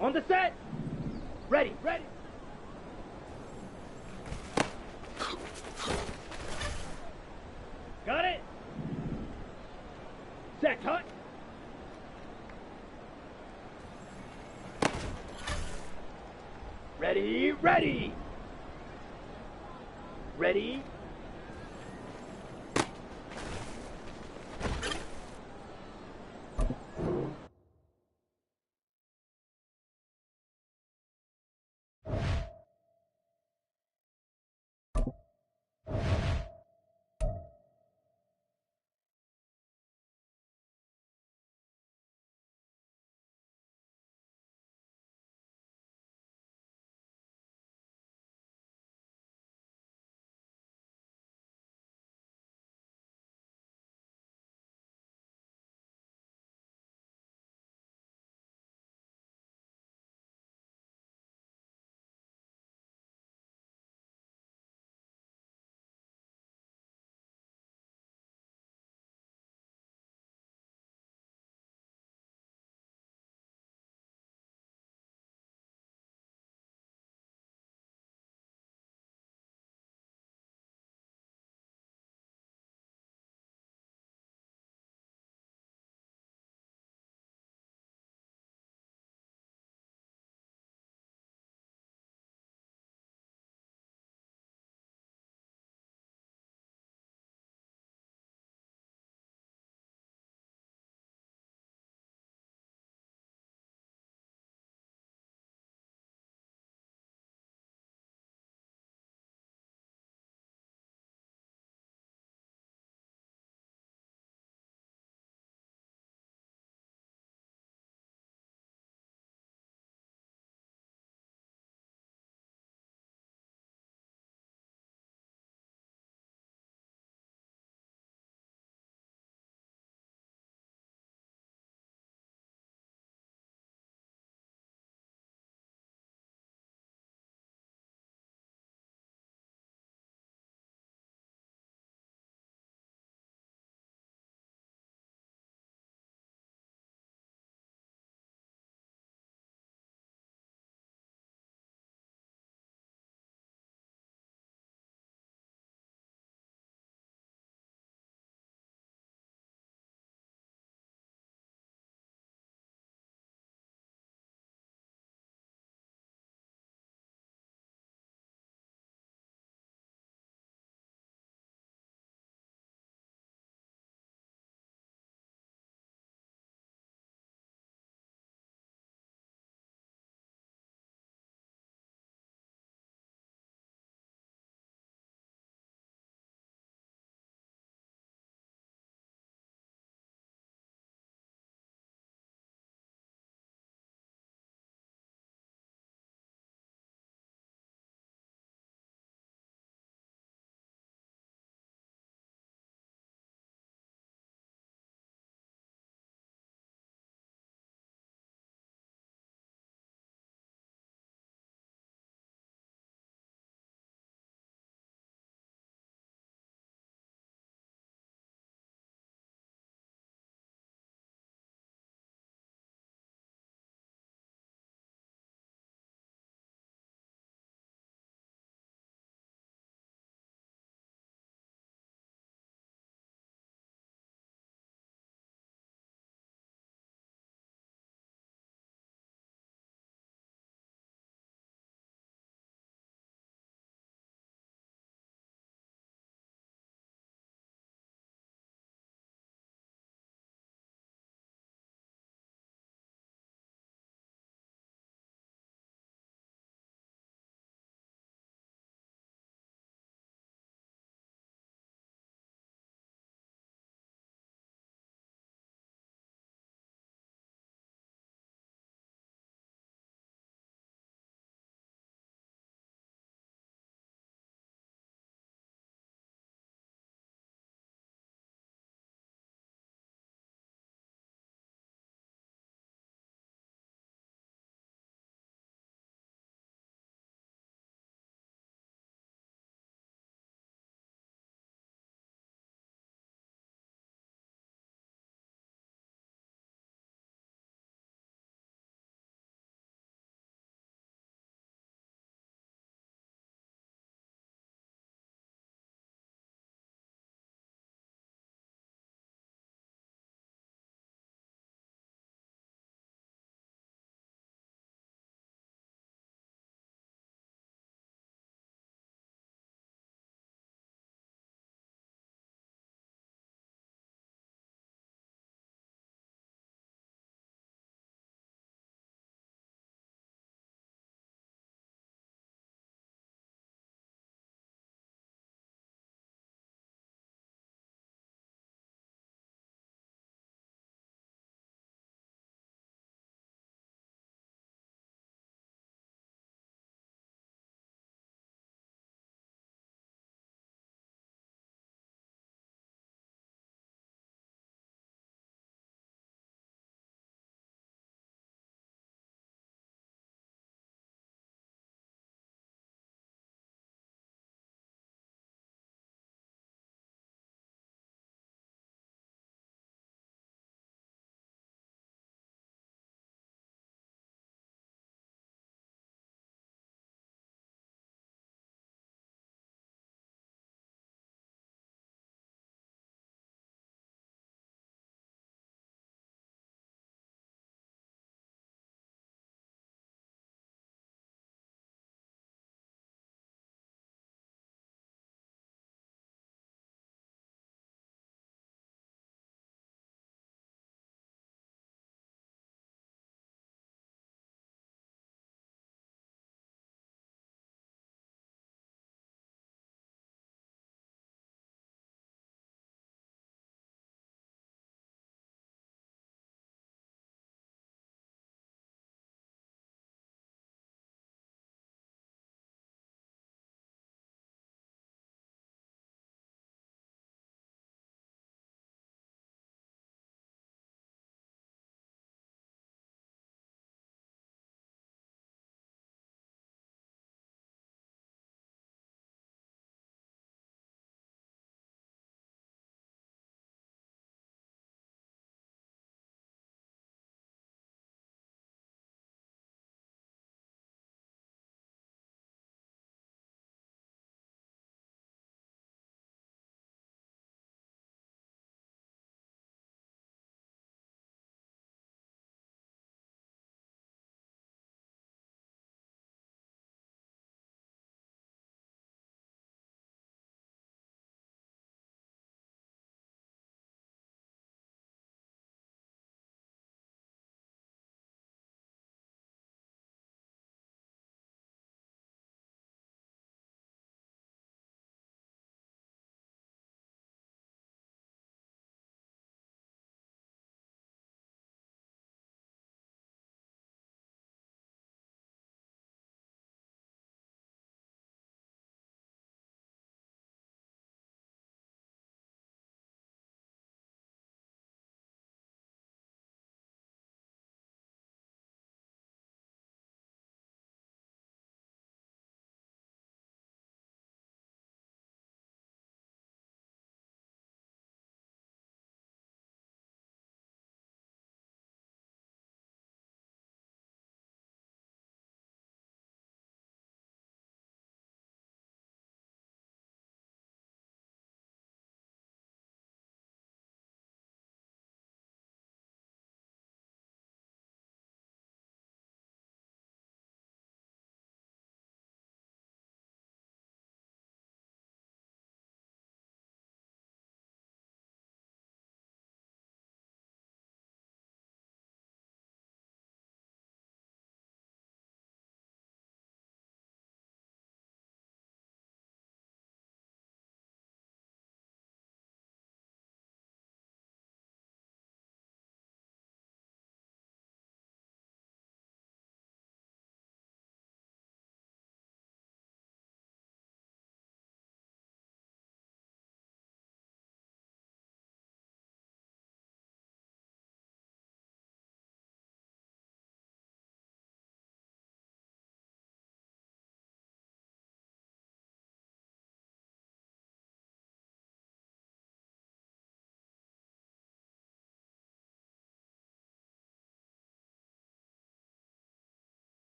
On the set. Ready, ready. Got it. Set, hut. Ready, ready. Ready.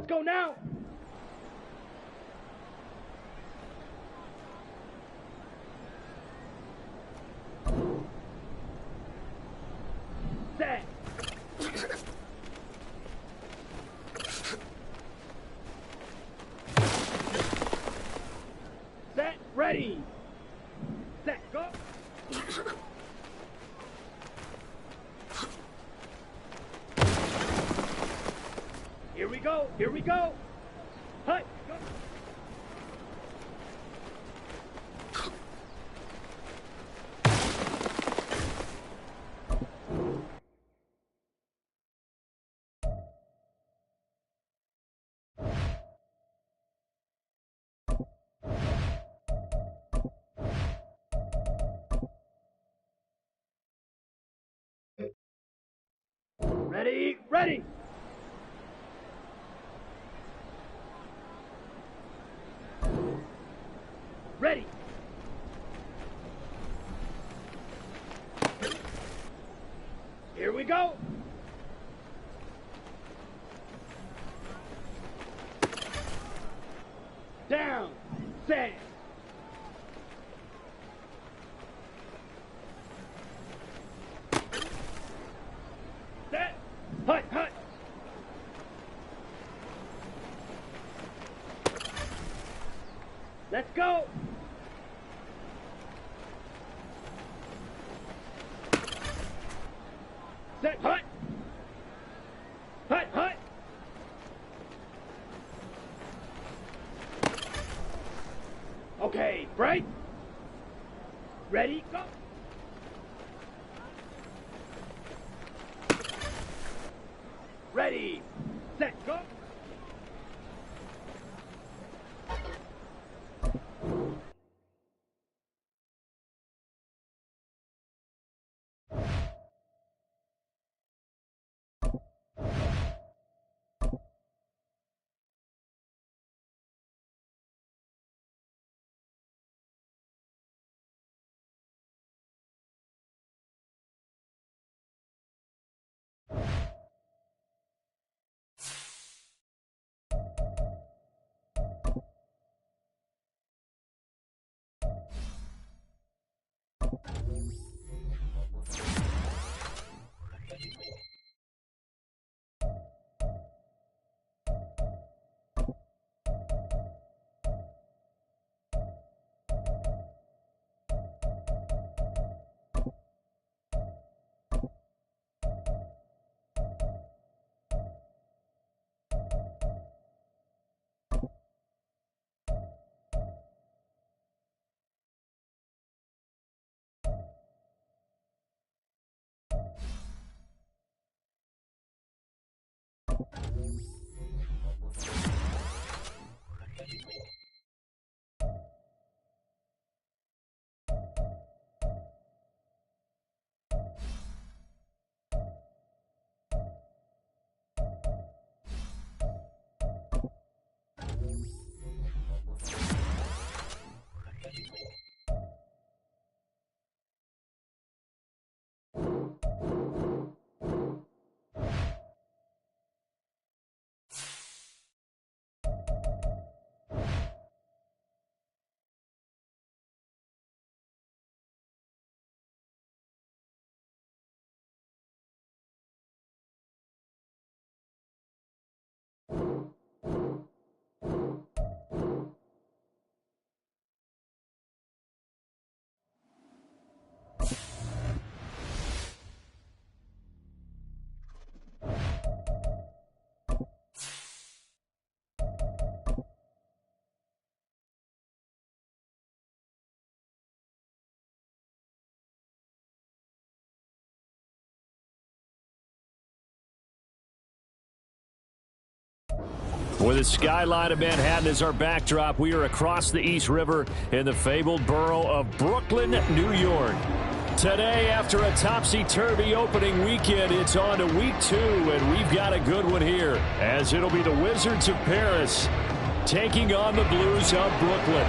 Let's go now. Set. Set. Ready. Set. Go. Here we go. Here we go. Hut. Go. Ready. Ready. Ready. Here we go. Down. Set. Set. Hut. Hut. Let's go. Set. Hut. Hut. Hut. Okay, right? Ready, go. Ready, set, go. With the skyline of Manhattan as our backdrop, we are across the East River in the fabled borough of Brooklyn, New York. Today, after a topsy-turvy opening weekend, it's on to week 2, and we've got a good one here, as it'll be the Wizards of Paris taking on the Blues of Brooklyn.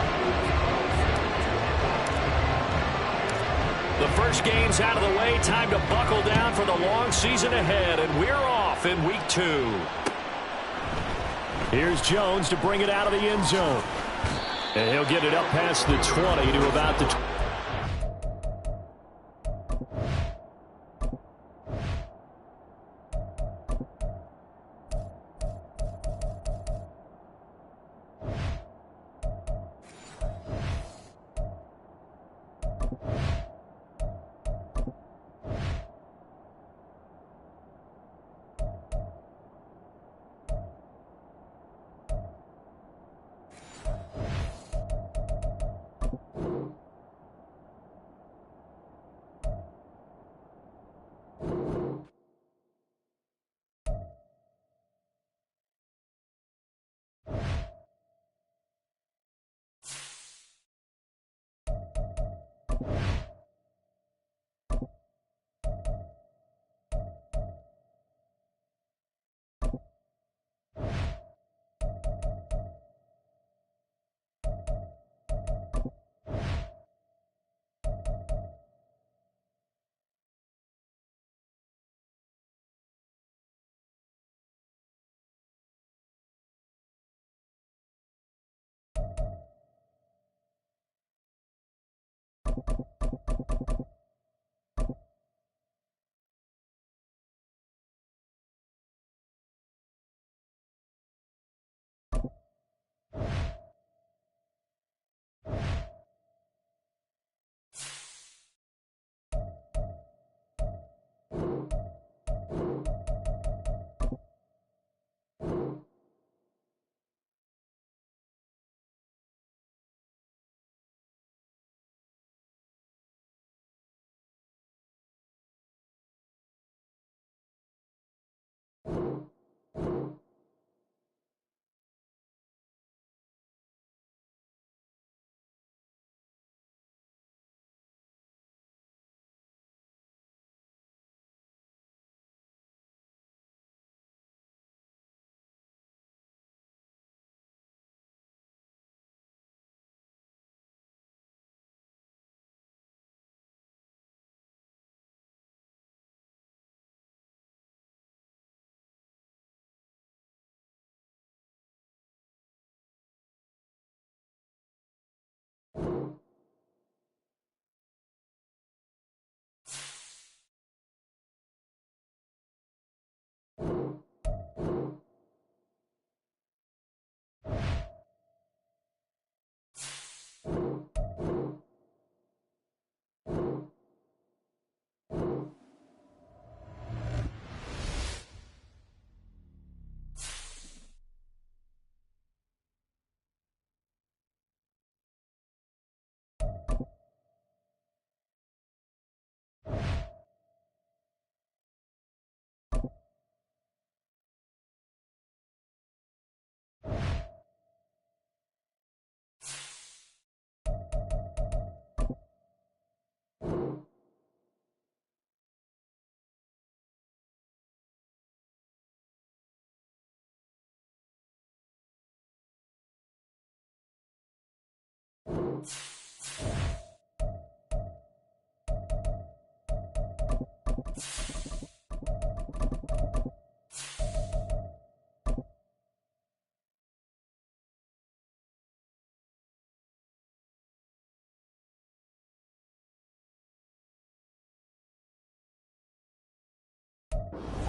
The first game's out of the way. Time to buckle down for the long season ahead, and we're off in week 2. Here's Jones to bring it out of the end zone. And he'll get it up past the 20 to about the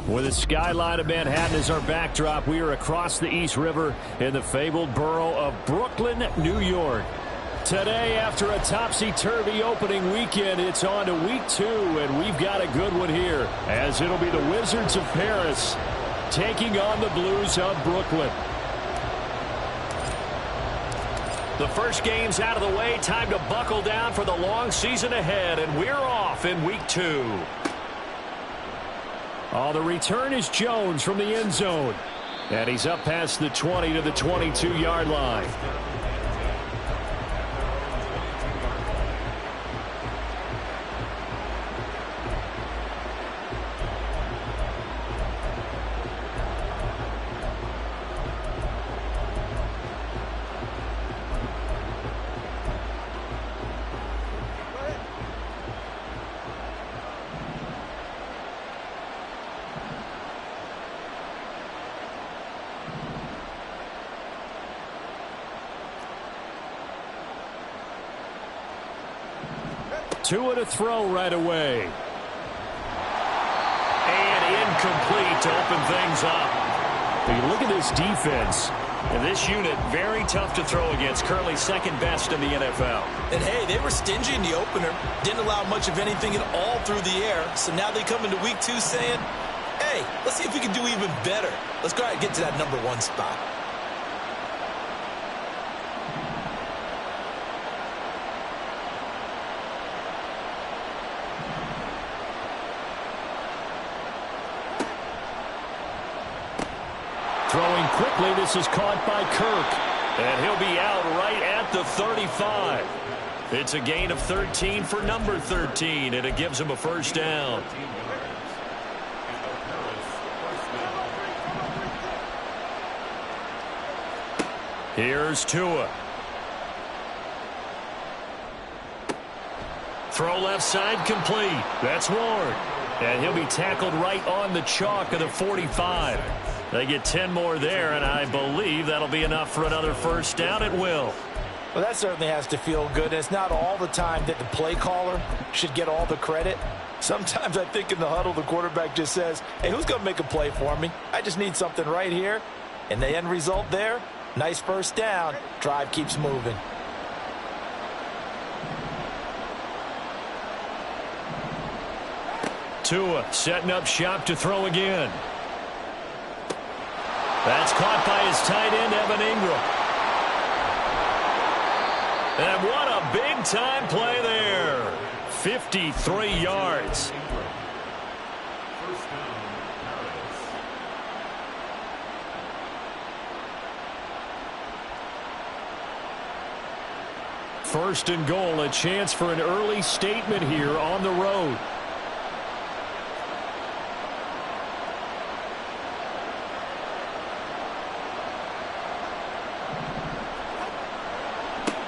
With the skyline of Manhattan as our backdrop, we are across the East River in the fabled borough of Brooklyn, New York. Today, after a topsy-turvy opening weekend, it's on to week 2, and we've got a good one here, as it'll be the Wizards of Paris taking on the Blues of Brooklyn. The first game's out of the way. Time to buckle down for the long season ahead, and we're off in week 2. Oh, the return is Jones from the end zone. And he's up past the 20 to the 22-yard line. Tua to throw right away. And incomplete to open things up. But you look at this defense. And this unit, very tough to throw against. Currently second best in the NFL. And, hey, they were stingy in the opener. Didn't allow much of anything at all through the air. So now they come into week 2 saying, hey, let's see if we can do even better. Let's go ahead and get to that #1 spot. Throwing quickly, this is caught by Kirk. And he'll be out right at the 35. It's a gain of 13 for number 13, and it gives him a first down. Here's Tua. Throw left side complete. That's Ward. And he'll be tackled right on the chalk of the 45. They get 10 more there, and I believe that'll be enough for another first down. It will. Well, that certainly has to feel good. It's not all the time that the play caller should get all the credit. Sometimes I think in the huddle, the quarterback just says, hey, who's going to make a play for me? I just need something right here. And the end result there, nice first down. Drive keeps moving. Tua setting up shop to throw again. That's caught by his tight end, Evan Ingram. And what a big-time play there. 53 yards. First and goal, a chance for an early statement here on the road.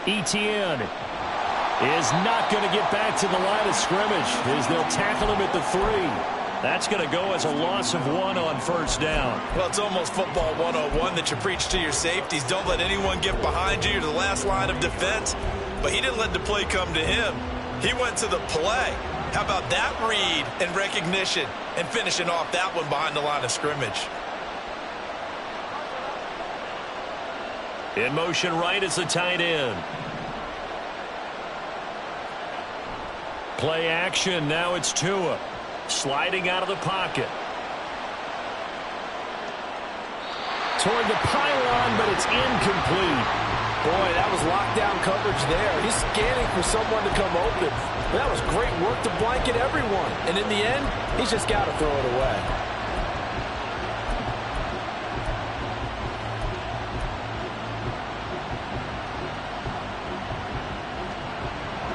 Etienne is not going to get back to the line of scrimmage as they'll tackle him at the 3. That's going to go as a loss of 1 on first down. Well, it's almost football 101 that you preach to your safeties. Don't let anyone get behind you. You're the last line of defense. But he didn't let the play come to him. He went to the play. How about that read and recognition and finishing off that one behind the line of scrimmage? In motion right is the tight end. Play action. Now it's Tua. Sliding out of the pocket. Toward the pylon, but it's incomplete. Boy, that was lockdown coverage there. He's scanning for someone to come open. That was great work to blanket everyone. And in the end, he's just got to throw it away.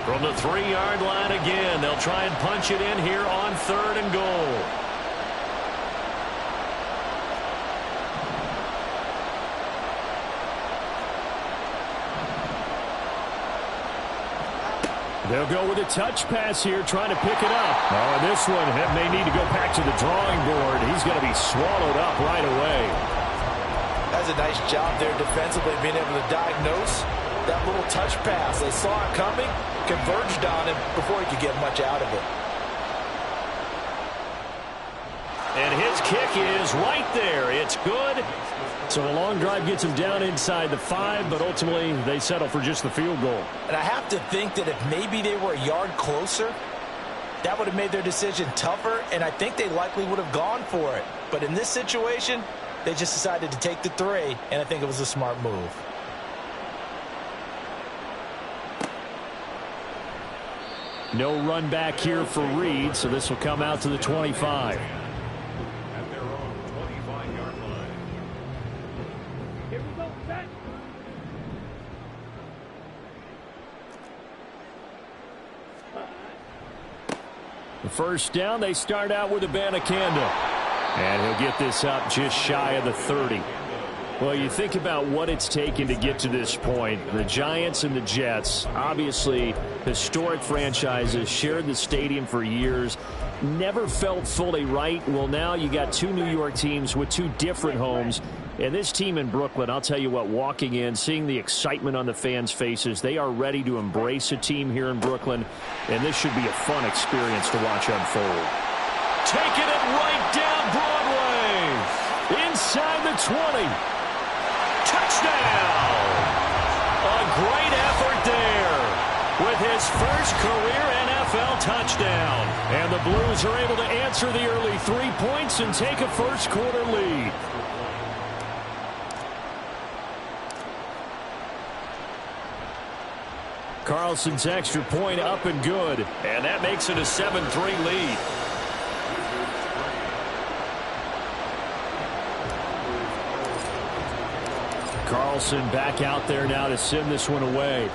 From the 3-yard line again, they'll try and punch it in here on 3rd and goal. They'll go with a touch pass here, trying to pick it up. Oh, and this one may need to go back to the drawing board. He's going to be swallowed up right away. That's a nice job there defensively, being able to diagnose that little touch pass. They saw it coming, converged on him before he could get much out of it. And his kick is right there. It's good. So the long drive gets him down inside the 5, but ultimately they settle for just the field goal. And I have to think that if maybe they were a yard closer, that would have made their decision tougher, and I think they likely would have gone for it. But in this situation, they just decided to take the 3, and I think it was a smart move. No run back here for Reed, so this will come out to the 25. The first down, they start out with Abanikanda. And he'll get this up just shy of the 30. Well, you think about what it's taken to get to this point. The Giants and the Jets, obviously historic franchises, shared the stadium for years, never felt fully right. Well, now you got 2 New York teams with 2 different homes. And this team in Brooklyn, I'll tell you what, walking in, seeing the excitement on the fans' faces, they are ready to embrace a team here in Brooklyn, and this should be a fun experience to watch unfold. Taking it right down Broadway. Inside the 20. Touchdown! A great effort there with his first career NFL touchdown. And the Blues are able to answer the early 3 points and take a first-quarter lead. Carlson's extra point up and good. And that makes it a 7-3 lead. Carlson back out there now to send this one away.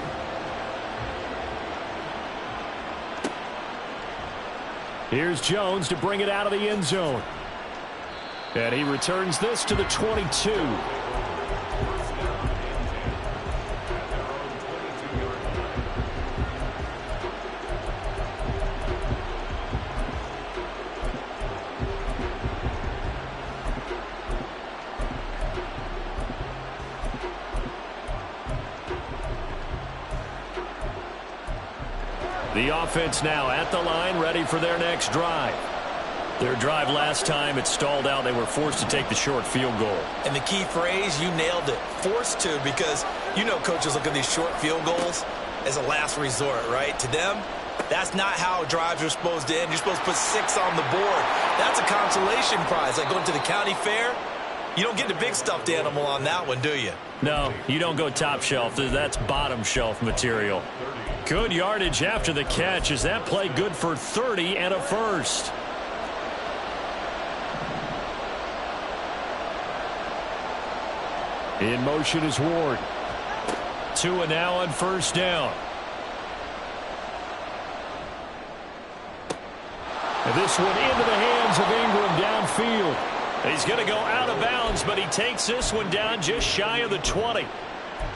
Here's Jones to bring it out of the end zone. And he returns this to the 22. The offense now at the line, ready for their next drive. Their drive last time, it stalled out. They were forced to take the short field goal. And the key phrase, you nailed it, forced to, because you know coaches look at these short field goals as a last resort, right? To them, that's not how drives are supposed to end. You're supposed to put 6 on the board. That's a consolation prize. Like going to the county fair, you don't get the big stuffed animal on that one, do you? No, you don't go top shelf. That's bottom shelf material. Good yardage after the catch. Is that play good for 30 and a first? In motion is Ward. Tua now on first down. And this one into the hands of Ingram downfield. He's going to go out of bounds, but he takes this one down just shy of the 20.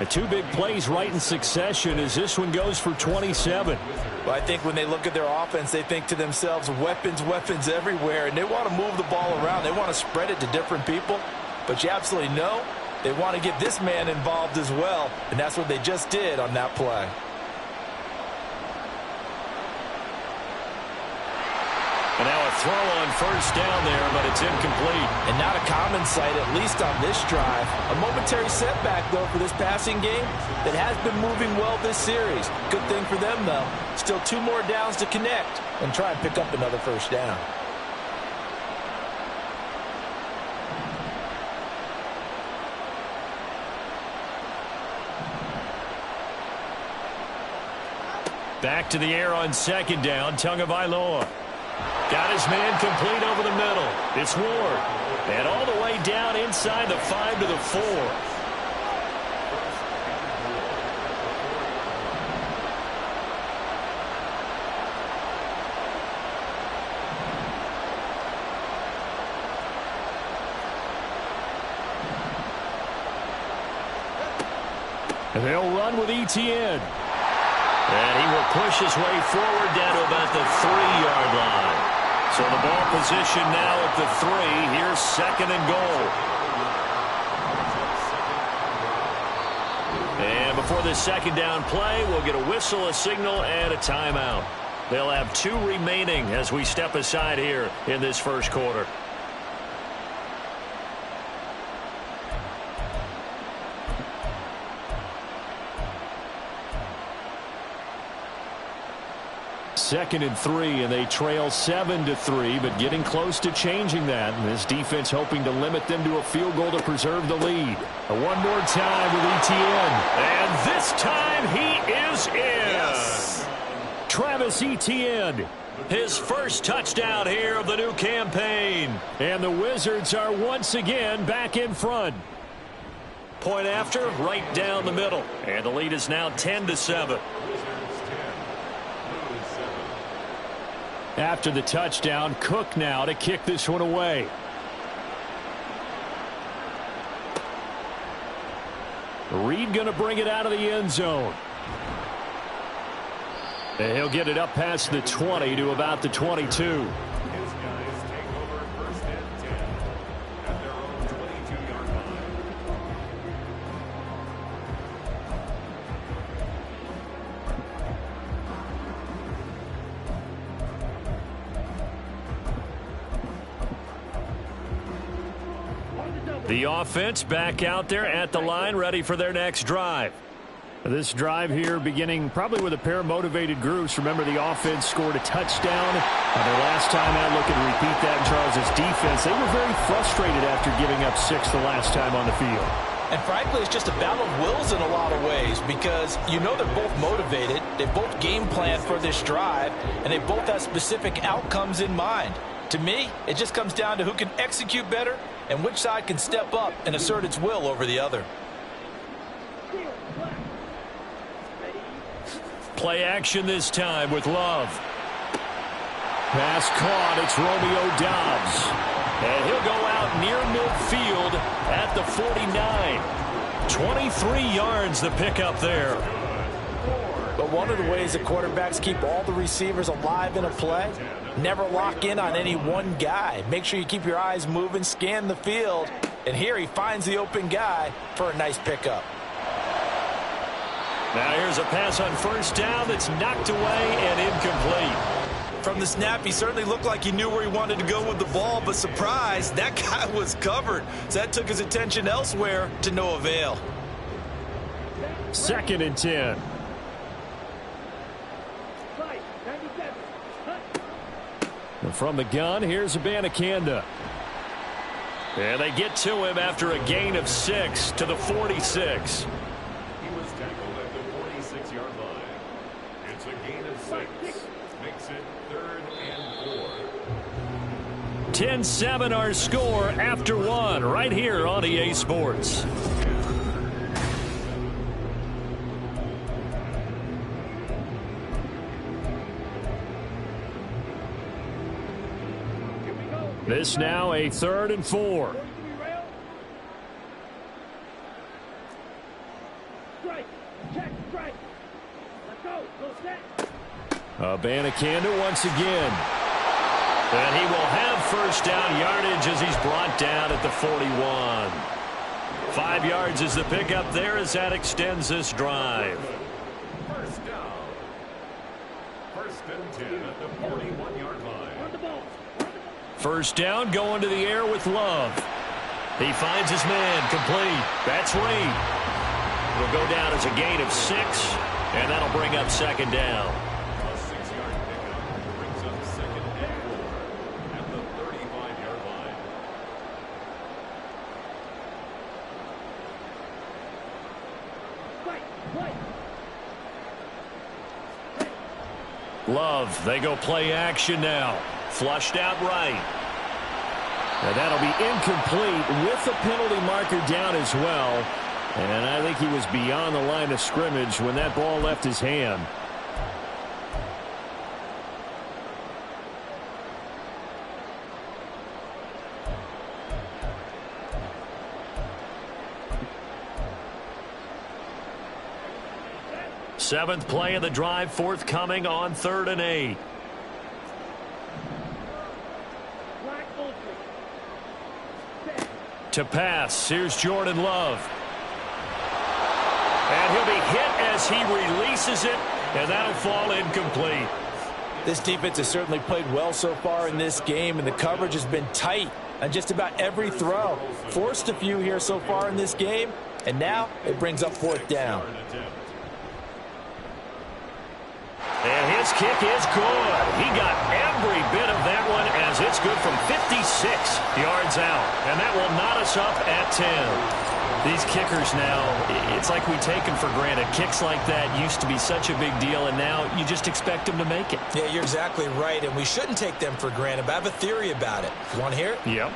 The 2 big plays right in succession as this one goes for 27. Well, I think when they look at their offense, they think to themselves, weapons, weapons everywhere, and they want to move the ball around. They want to spread it to different people, but you absolutely know they want to get this man involved as well, and that's what they just did on that play. And now a throw on first down there, but it's incomplete. And not a common sight, at least on this drive. A momentary setback, though, for this passing game that has been moving well this series. Good thing for them, though. Still 2 more downs to connect and try and pick up another first down. Back to the air on second down, Tagovailoa. Got his man complete over the middle. It's Ward. And all the way down inside the 5 to the 4. And they'll run with Etienne. And he will push his way forward down to about the 3-yard line. So the ball position now at the 3. Here's second and goal. And before this second down play, we'll get a whistle, a signal, and a timeout. They'll have 2 remaining as we step aside here in this first quarter. Second and 3, and they trail 7-3, but getting close to changing that. And this defense hoping to limit them to a field goal to preserve the lead. One more time with Etienne. And this time he is in. Yes. Travis Etienne, his first touchdown here of the new campaign. And the Wizards are once again back in front. Point after, right down the middle. And the lead is now 10-7. After the touchdown, Cook now to kick this one away. Reed going to bring it out of the end zone. And he'll get it up past the 20 to about the 22. The offense back out there at the line, ready for their next drive. This drive here beginning probably with a pair of motivated groups. Remember, the offense scored a touchdown on their last time out. Looking to repeat that in Charles' defense. They were very frustrated after giving up 6 the last time on the field. And frankly, it's just a battle of wills in a lot of ways because you know they're both motivated. They both game plan for this drive, and they both have specific outcomes in mind. To me, it just comes down to who can execute better and which side can step up and assert its will over the other. Play action this time with Love. Pass caught. It's Romeo Doubs. And he'll go out near midfield at the 49. 23 yards the pickup there. But one of the ways that quarterbacks keep all the receivers alive in a play, never lock in on any one guy. Make sure you keep your eyes moving, scan the field. And here he finds the open guy for a nice pickup. Now here's a pass on first down that's knocked away and incomplete. From the snap, he certainly looked like he knew where he wanted to go with the ball, but surprise, that guy was covered. So that took his attention elsewhere to no avail. 2nd and 10. And from the gun, here's Abanikanda. And they get to him after a gain of 6 to the 46. He was tackled at the 46-yard line. It's a gain of 6. Makes it 3rd and 4. 10-7 our score after 1 right here on EA Sports. This now a 3rd and 4. Abanikanda once again. And he will have first down yardage as he's brought down at the 41. 5 yards is the pickup there as that extends this drive. First down. 1st and 10 at the 41-yard line. First down going to the air with Love. He finds his man complete. That's Reed. It'll go down as a gain of 6, and that'll bring up 2nd down. A 6-yard pickup brings up 2nd and 4 at the 35-yard line. Love, they go play action now. Flushed out right. And that'll be incomplete with the penalty marker down as well. And I think he was beyond the line of scrimmage when that ball left his hand. Seventh play of the drive forthcoming on 3rd and 8. To pass, here's Jordan Love. And he'll be hit as he releases it, and that'll fall incomplete. This defense has certainly played well so far in this game, and the coverage has been tight on just about every throw. Forced a few here so far in this game, and now it brings up 4th down. And his kick is good. He got every bit of that one as it's good from 56 yards out. And that will knot us up at 10. These kickers now, it's like we take them for granted. Kicks like that used to be such a big deal, and now you just expect them to make it. Yeah, you're exactly right, and we shouldn't take them for granted, but I have a theory about it. You want to hear it? Yep.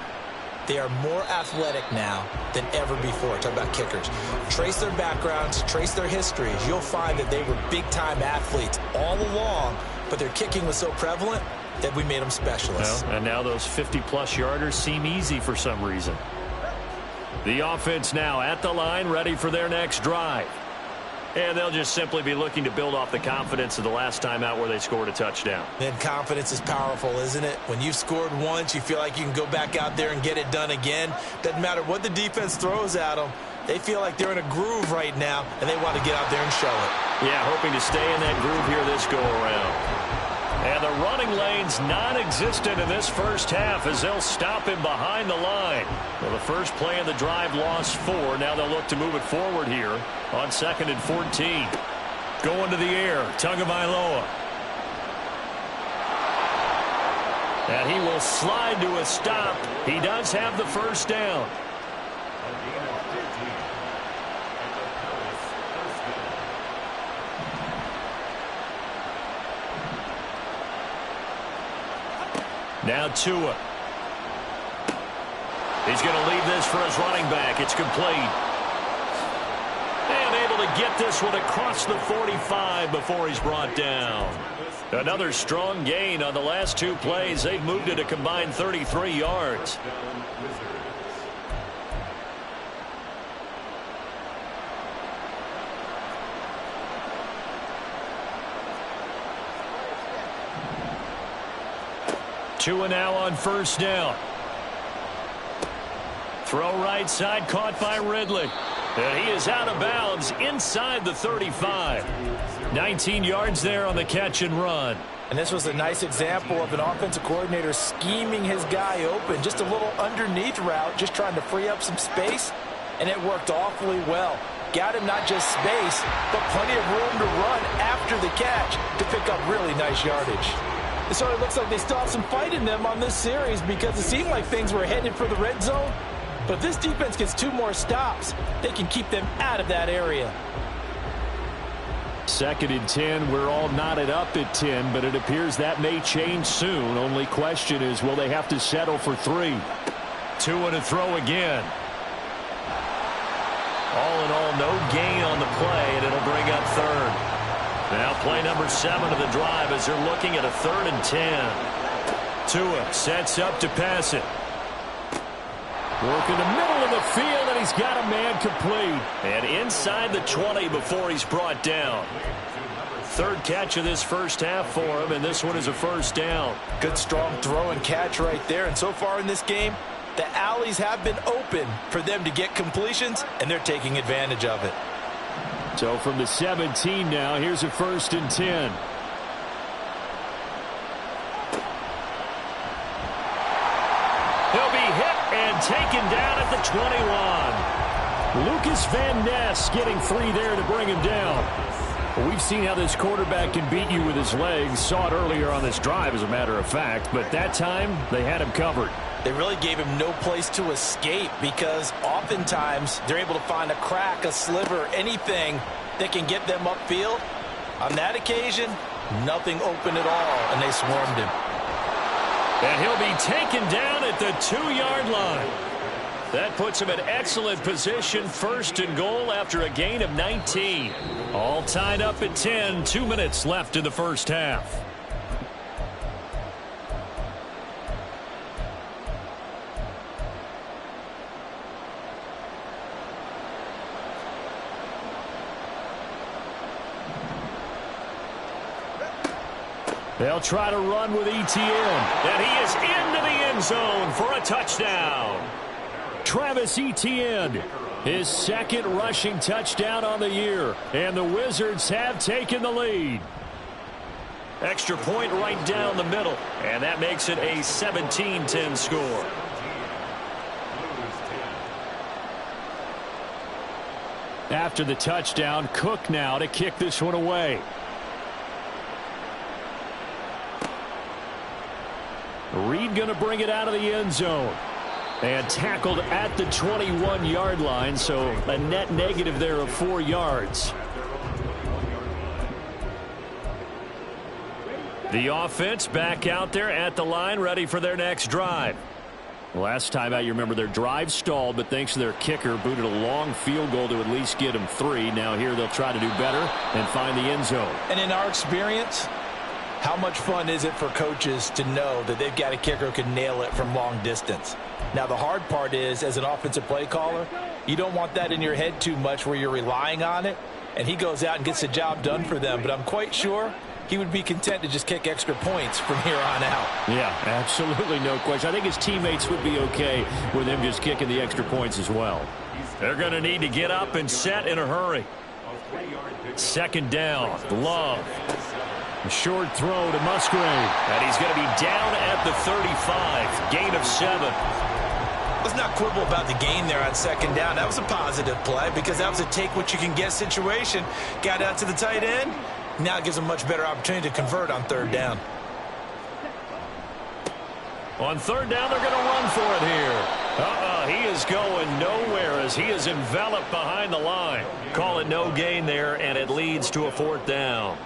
They are more athletic now than ever before. Talk about kickers. Trace their backgrounds, trace their histories. You'll find that they were big-time athletes all along, but their kicking was so prevalent that we made them specialists. Well, and now those 50-plus yarders seem easy for some reason. The offense now at the line, ready for their next drive. And they'll just simply be looking to build off the confidence of the last time out where they scored a touchdown. Then confidence is powerful, isn't it? When you've scored once, you feel like you can go back out there and get it done again. Doesn't matter what the defense throws at them. They feel like they're in a groove right now, and they want to get out there and show it. Yeah, hoping to stay in that groove here this go-around. And the running lane's non-existent in this first half as they'll stop him behind the line. Well, the first play of the drive lost 4. Now they'll look to move it forward here on 2nd and 14. Going to the air, Tagovailoa. And he will slide to a stop. He does have the first down. Now Tua. He's going to leave this for his running back. It's complete. And able to get this one across the 45 before he's brought down. Another strong gain on the last 2 plays. They've moved it a combined 33 yards. Tua now on first down. Throw right side, caught by Ridley. And he is out of bounds inside the 35. 19 yards there on the catch and run. And this was a nice example of an offensive coordinator scheming his guy open. Just a little underneath route, just trying to free up some space. And it worked awfully well. Got him not just space, but plenty of room to run after the catch to pick up really nice yardage. So it looks like they still have some fight in them on this series because it seemed like things were headed for the red zone. But if this defense gets 2 more stops, they can keep them out of that area. 2nd and 10. We're all knotted up at 10, but it appears that may change soon. Only question is, will they have to settle for 3? Tua to throw again. All in all, no gain on the play, and it'll bring up 3rd. Now play number 7 of the drive as they're looking at a 3rd and 10. Tua sets up to pass it. Work in the middle of the field, and he's got a man complete. And inside the 20 before he's brought down. 3rd catch of this first half for him, and this one is a first down. Good strong throw and catch right there. And so far in this game, the alleys have been open for them to get completions, and they're taking advantage of it. So from the 17 now, here's a 1st and 10. He'll be hit and taken down at the 21. Lucas Van Ness getting 3 there to bring him down. Well, we've seen how this quarterback can beat you with his legs. Saw it earlier on this drive, as a matter of fact. But that time, they had him covered. They really gave him no place to escape because oftentimes they're able to find a crack, a sliver, anything that can get them upfield. On that occasion, nothing open at all, and they swarmed him. And he'll be taken down at the 2-yard line. That puts him in excellent position, 1st and goal after a gain of 19. All tied up at 10, 2 minutes left in the first half. They'll try to run with Etienne. And he is into the end zone for a touchdown. Travis Etienne, his 2nd rushing touchdown on the year. And the Wizards have taken the lead. Extra point right down the middle. And that makes it a 17-10 score. After the touchdown, Cook now to kick this one away. Reed going to bring it out of the end zone. And tackled at the 21-yard line, so a net negative there of 4 yards. The offense back out there at the line, ready for their next drive. Last time out, you remember their drive stalled, but thanks to their kicker, booted a long field goal to at least get them 3. Now here they'll try to do better and find the end zone. And in our experience, how much fun is it for coaches to know that they've got a kicker who can nail it from long distance? Now, the hard part is, as an offensive play caller, you don't want that in your head too much where you're relying on it, and he goes out and gets the job done for them. But I'm quite sure he would be content to just kick extra points from here on out. Yeah, absolutely no question. I think his teammates would be okay with him just kicking the extra points as well. They're going to need to get up and set in a hurry. 2nd down, Love. Short throw to Musgrave. And he's going to be down at the 35. Gain of 7. Let's not quibble about the gain there on second down. That was a positive play because that was a take-what-you-can-get situation. Got out to the tight end. Now it gives him a much better opportunity to convert on third down. On third down, they're going to run for it here. He is going nowhere as he is enveloped behind the line. Call it no gain there, and it leads to a 4th down.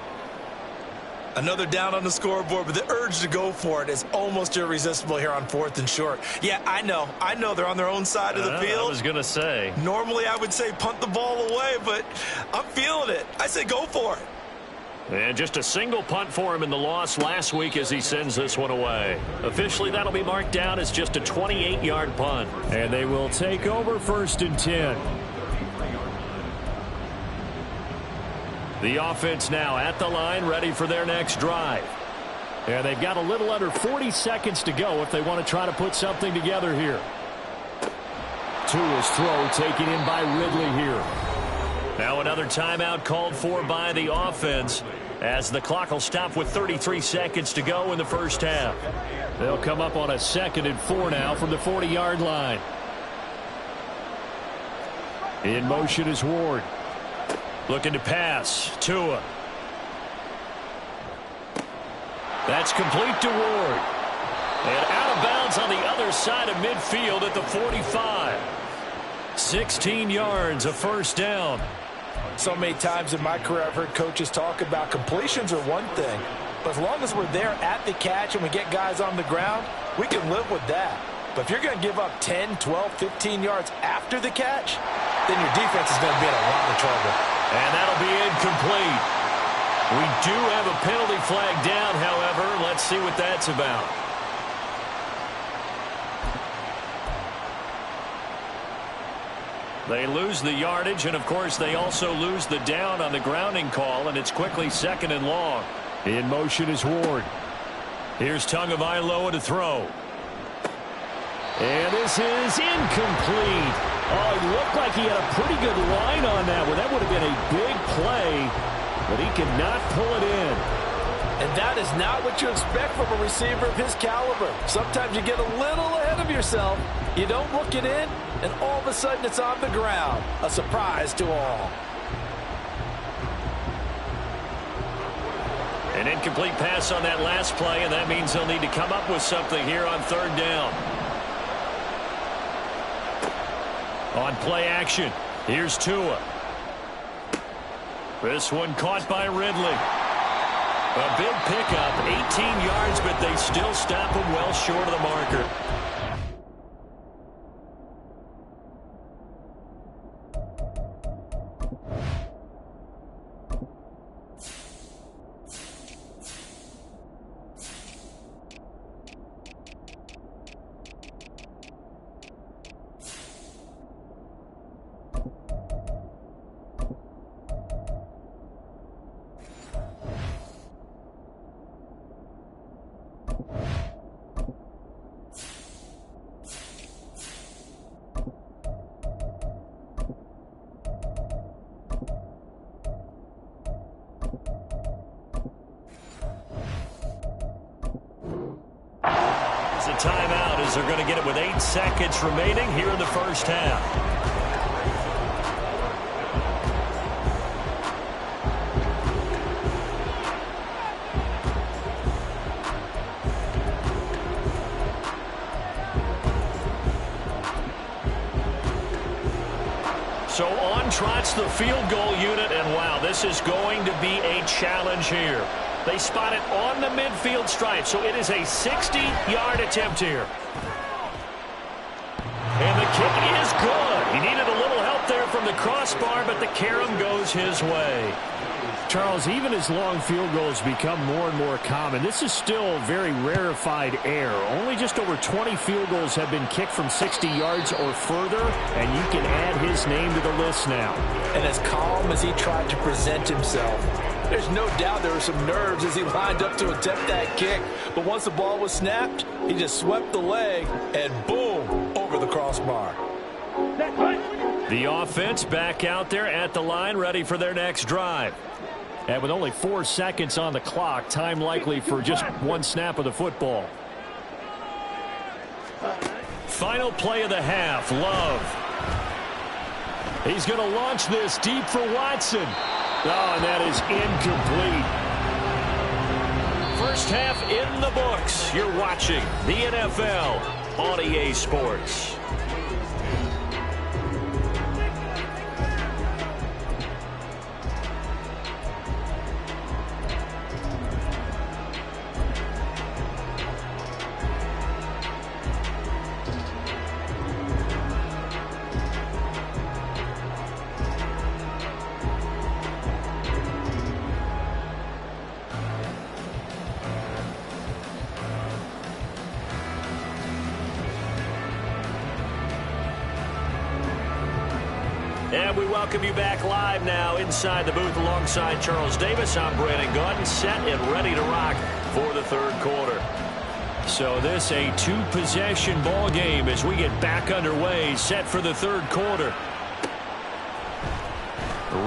Another down on the scoreboard, but the urge to go for it is almost irresistible here on 4th and short. Yeah, I know they're on their own side of the field. I was going to say. Normally I would say punt the ball away, but I'm feeling it. I say go for it. And just a single punt for him in the loss last week as he sends this one away. Officially, that'll be marked down as just a 28-yard punt. And they will take over 1st and 10. The offense now at the line, ready for their next drive. And they've got a little under 40 seconds to go if they want to try to put something together here. Tua's throw taken in by Ridley here. Now another timeout called for by the offense as the clock will stop with 33 seconds to go in the first half. They'll come up on a 2nd and 4 now from the 40-yard line. In motion is Ward. Looking to pass. Tua. That's complete to Ward. And out of bounds on the other side of midfield at the 45. 16 yards, a 1st down. So many times in my career I've heard coaches talk about completions are one thing, but as long as we're there at the catch and we get guys on the ground, we can live with that. But if you're going to give up 10, 12, 15 yards after the catch, then your defense is going to be in a lot of trouble. And that'll be incomplete. We do have a penalty flag down, however. Let's see what that's about. They lose the yardage, and of course they also lose the down on the grounding call, and it's quickly 2nd and long. In motion is Ward. Here's Tagovailoa to throw. And this is incomplete. Oh, it looked like he had a pretty good line on that one. That would have been a big play, but he could not pull it in. And that is not what you expect from a receiver of his caliber. Sometimes you get a little ahead of yourself. You don't look it in, and all of a sudden it's on the ground. A surprise to all. An incomplete pass on that last play, and that means they'll need to come up with something here on 3rd down. On play action, here's Tua. This one caught by Ridley. A big pickup, 18 yards, but they still stop him well short of the marker. Timeout as they're going to get it with 8 seconds remaining here in the first half. So on trots the field goal unit, and wow, this is going to be a challenge here. They spot it on the midfield stripe, so it is a 60-yard attempt here. And the kick is good. He needed a little help there from the crossbar, but the carom goes his way. Charles, even as long field goals become more and more common, this is still very rarefied air. Only just over 20 field goals have been kicked from 60 yards or further, and you can add his name to the list now. And as calm as he tried to present himself, there's no doubt there were some nerves as he lined up to attempt that kick. But once the ball was snapped, he just swept the leg and boom, over the crossbar. The offense back out there at the line, ready for their next drive. And with only 4 seconds on the clock, time likely for just one snap of the football. Final play of the half, Love. He's going to launch this deep for Watson. Oh, and that is incomplete. First half in the books. You're watching the NFL on EA Sports. And we welcome you back live now inside the booth alongside Charles Davis. I'm Brandon Gaudin, set and ready to rock for the third quarter. So this a two-possession ball game as we get back underway, set for the third quarter.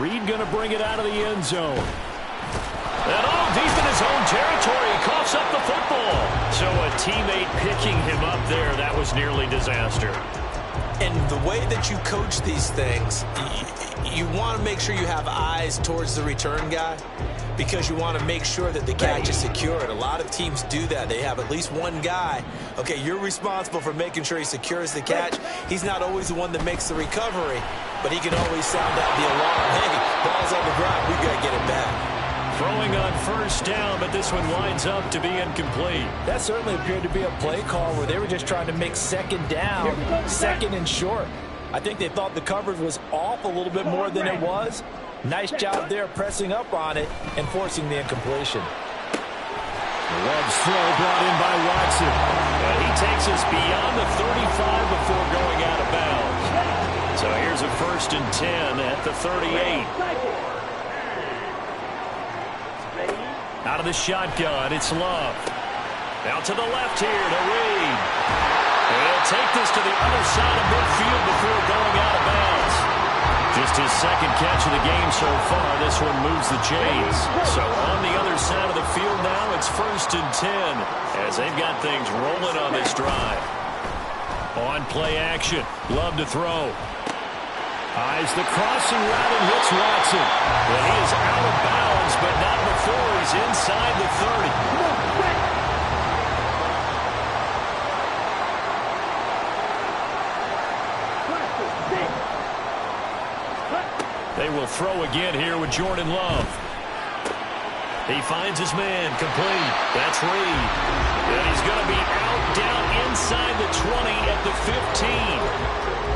Reed going to bring it out of the end zone. And all deep in his own territory, he coughs up the football. So a teammate picking him up there, that was nearly disaster. And the way that you coach these things, you want to make sure you have eyes towards the return guy because you want to make sure that the catch is secured. A lot of teams do that. They have at least one guy. Okay, you're responsible for making sure he secures the catch. He's not always the one that makes the recovery, but he can always sound out the alarm. Hey, ball's on the ground. We've got to get it back. Throwing on first down, but this one winds up to be incomplete. That certainly appeared to be a play call where they were just trying to make second down, second and short. I think they thought the coverage was off a little bit more than it was. Nice job there pressing up on it and forcing the incompletion. Love's throw brought in by Watson. And he takes us beyond the 35 before going out of bounds. So here's a 1st and 10 at the 38. Out of the shotgun, it's Love. Out to the left here to Reed. And he'll take this to the other side of midfield before going out of bounds. Just his second catch of the game so far. This one moves the chains. So on the other side of the field now, it's 1st and 10 as they've got things rolling on this drive. On play action, Love to throw. Eyes the crossing route and hits Watson. And he is out of bounds, but not before he's inside the 30. They will throw again here with Jordan Love. He finds his man, complete. That's Reed. And he's going to be out down inside the 20 at the 15.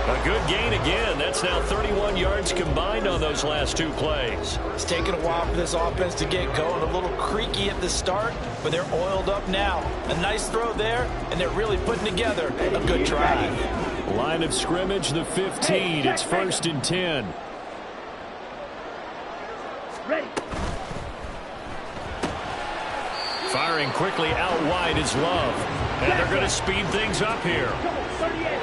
A good gain again. That's now 31 yards combined on those last two plays. It's taken a while for this offense to get going. A little creaky at the start, but they're oiled up now. A nice throw there, and they're really putting together a good drive. Line of scrimmage, the 15. It's 1st and 10. Ready. Firing quickly out wide is Love. And they're going to speed things up here. Come on, 38.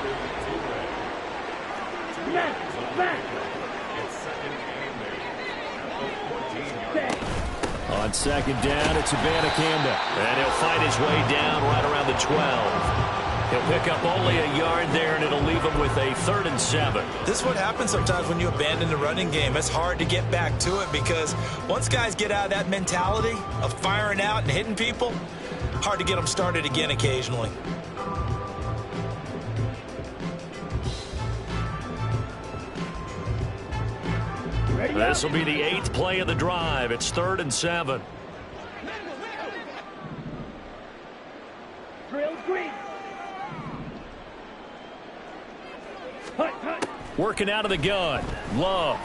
On second down, it's Abanikanda. And he'll fight his way down right around the 12. He'll pick up only a yard there, and it'll leave him with a 3rd and 7. This is what happens sometimes when you abandon the running game. It's hard to get back to it because once guys get out of that mentality of firing out and hitting people, hard to get them started again occasionally. This will be the 8th play of the drive. It's 3rd and 7. Drill green. Working out of the gun. Love.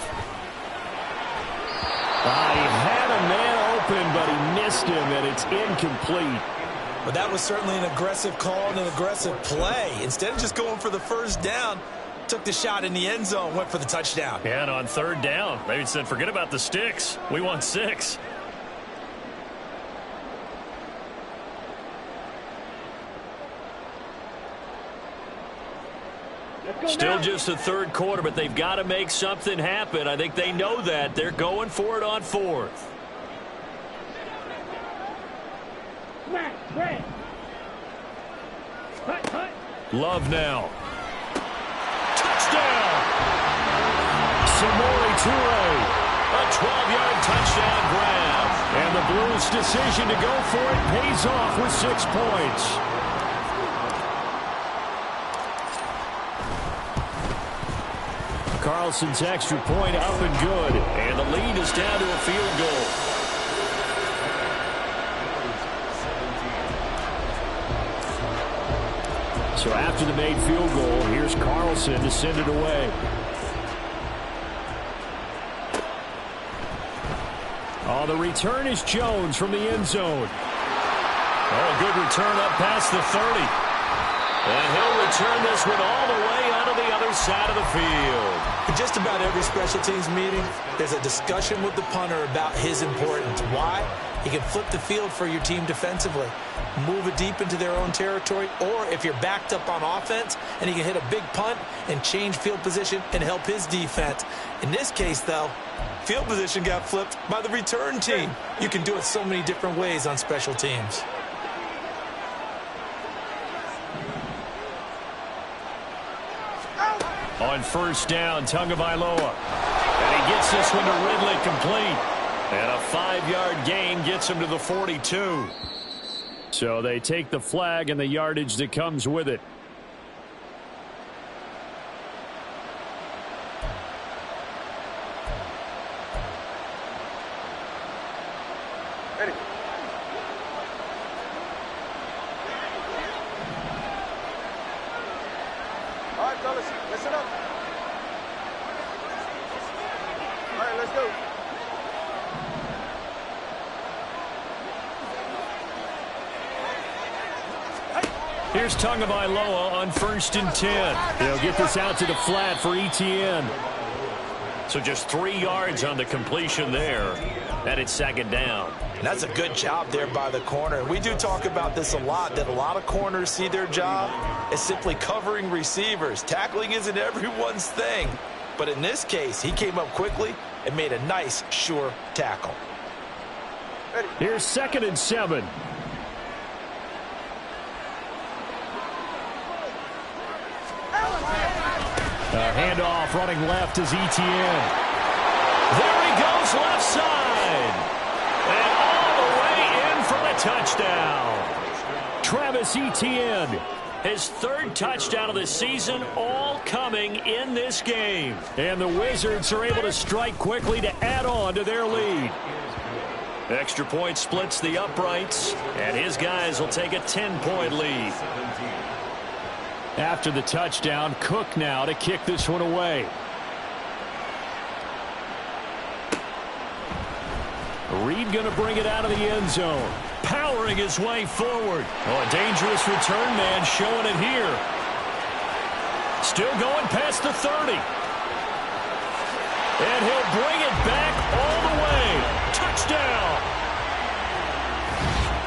He had a man open, but he missed him, and it's incomplete. But that was certainly an aggressive call and an aggressive play. Instead of just going for the first down, took the shot in the end zone, went for the touchdown. And on 3rd down, they said, forget about the sticks. We want 6. Still just the third quarter, but they've got to make something happen. I think they know that. They're going for it on 4th. Red. Hut, hut. Love now. Touchdown! Samori Toure. A 12-yard touchdown grab. And the Blues' decision to go for it pays off with 6 points. Carlson's extra point up and good. And the lead is down to a field goal. So after the made field goal, here's Carlson to send it away. Oh, the return is Jones from the end zone. Oh, good return up past the 30. And he'll return this one all the way onto the other side of the field. In just about every special teams meeting, there's a discussion with the punter about his importance. Why? He can flip the field for your team defensively, move it deep into their own territory, or if you're backed up on offense, and he can hit a big punt and change field position and help his defense. In this case, though, field position got flipped by the return team. You can do it so many different ways on special teams. On first down, Tagovailoa. And he gets this one to Ridley complete. And a 5-yard gain gets him to the 42. So they take the flag and the yardage that comes with it. Ready. All right, fellas, listen up. All right, let's go. Here's Tagovailoa on first and 10. They'll get this out to the flat for Etienne. So just 3 yards on the completion there. And it's second down. And that's a good job there by the corner. We do talk about this a lot, that a lot of corners see their job as simply covering receivers. Tackling isn't everyone's thing. But in this case, he came up quickly and made a nice, sure tackle. Ready. Here's second and 7. Handoff running left is Etienne. There he goes left side. And all the way in for the touchdown. Travis Etienne, his 3rd touchdown of the season, all coming in this game. And the Wizards are able to strike quickly to add on to their lead. Extra point splits the uprights, and his guys will take a 10-point lead. After the touchdown, Cook now to kick this one away. Reed going to bring it out of the end zone. Powering his way forward. Oh, a dangerous return man showing it here. Still going past the 30. And he'll bring it back all the way. Touchdown.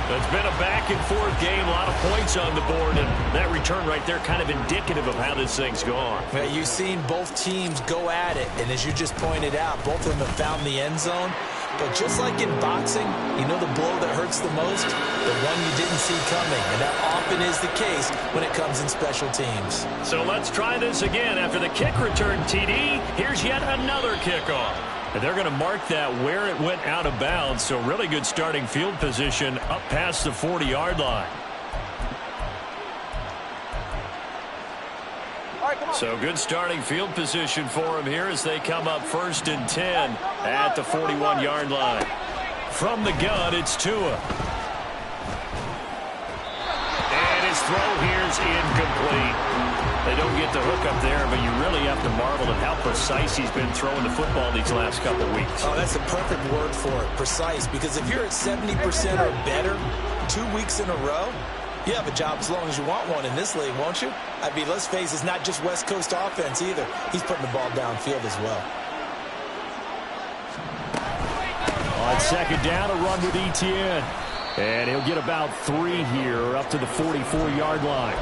It's been a back-and-forth game, a lot of points on the board, and that return right there kind of indicative of how this thing's gone. Well, you've seen both teams go at it, and as you just pointed out, both of them have found the end zone. But just like in boxing, you know the blow that hurts the most? The one you didn't see coming, and that often is the case when it comes in special teams. So let's try this again. After the kick return, TD, here's yet another kickoff. And they're going to mark that where it went out of bounds, so really good starting field position up past the 40-yard line. So good starting field position for him here as they come up first and 10 at the 41-yard line. From the gun, it's Tua. And his throw here's incomplete. They don't get the hook up there, but you really have to marvel at how precise he's been throwing the football these last couple weeks. Oh, that's a perfect word for it, precise, because if you're at 70% or better 2 weeks in a row, you have a job as long as you want one in this league, won't you? I mean, let's face it, it's not just West Coast offense either. He's putting the ball downfield as well. On second down, a run with Etienne. And he'll get about 3 here up to the 44-yard line.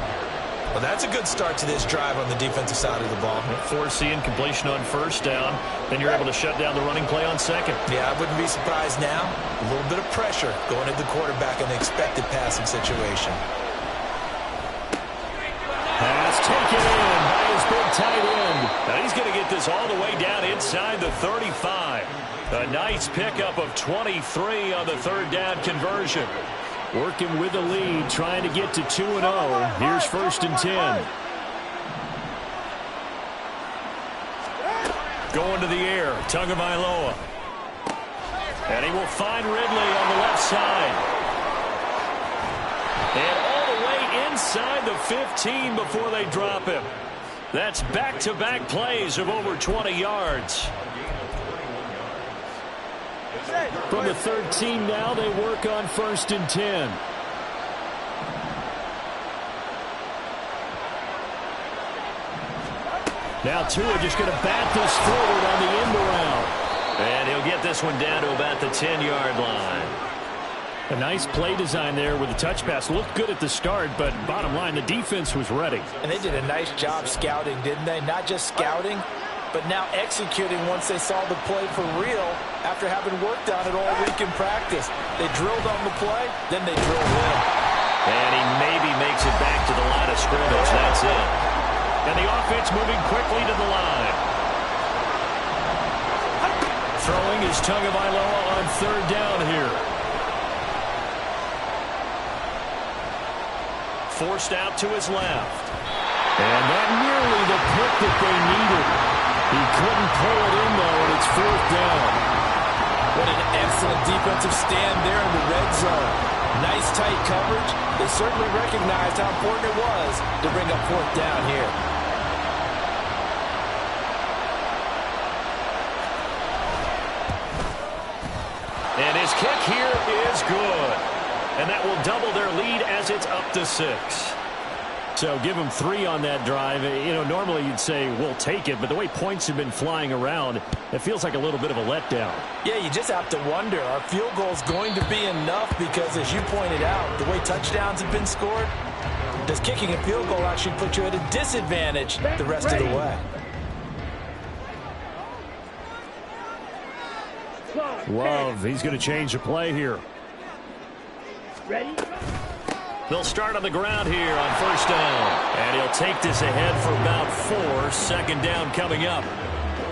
Well, that's a good start to this drive on the defensive side of the ball. Forcing completion on first down. Then you're able to shut down the running play on second. Yeah, I wouldn't be surprised now. A little bit of pressure going at the quarterback in the expected passing situation. Pass taken in by his big tight end. Now he's going to get this all the way down inside the 35. A nice pickup of 23 on the third down conversion. Working with the lead, trying to get to 2-0. Here's 1st and 10. Going to the air, Tagovailoa. And he will find Ridley on the left side. And all the way inside the 15 before they drop him. That's back-to-back plays of over 20 yards. From the 13 now, they work on 1st and 10. Now Tua just going to bat this forward on the end around. And he'll get this one down to about the 10-yard line. A nice play design there with the touch pass. Looked good at the start, but bottom line, the defense was ready. And they did a nice job scouting, didn't they? Not just scouting, but now executing once they saw the play for real after having worked on it all week in practice. They drilled on the play, then they drilled in. And he maybe makes it back to the line of scrimmage. That's it. And the offense moving quickly to the line. Throwing is Tagovailoa on 3rd down here. Forced out to his left. And that nearly the pick that they needed. He couldn't pull it in, though, and it's 4th down. What an excellent defensive stand there in the red zone. Nice tight coverage. They certainly recognized how important it was to bring up 4th down here. And his kick here is good. And that will double their lead as it's up to 6. So give them 3 on that drive. You know, normally you'd say, we'll take it. But the way points have been flying around, it feels like a little bit of a letdown. Yeah, you just have to wonder, are field goals going to be enough? Because as you pointed out, the way touchdowns have been scored, does kicking a field goal actually put you at a disadvantage the rest of the way? Love, he's going to change the play here. Ready? They'll start on the ground here on 1st down. And he'll take this ahead for about 4. 2nd down coming up.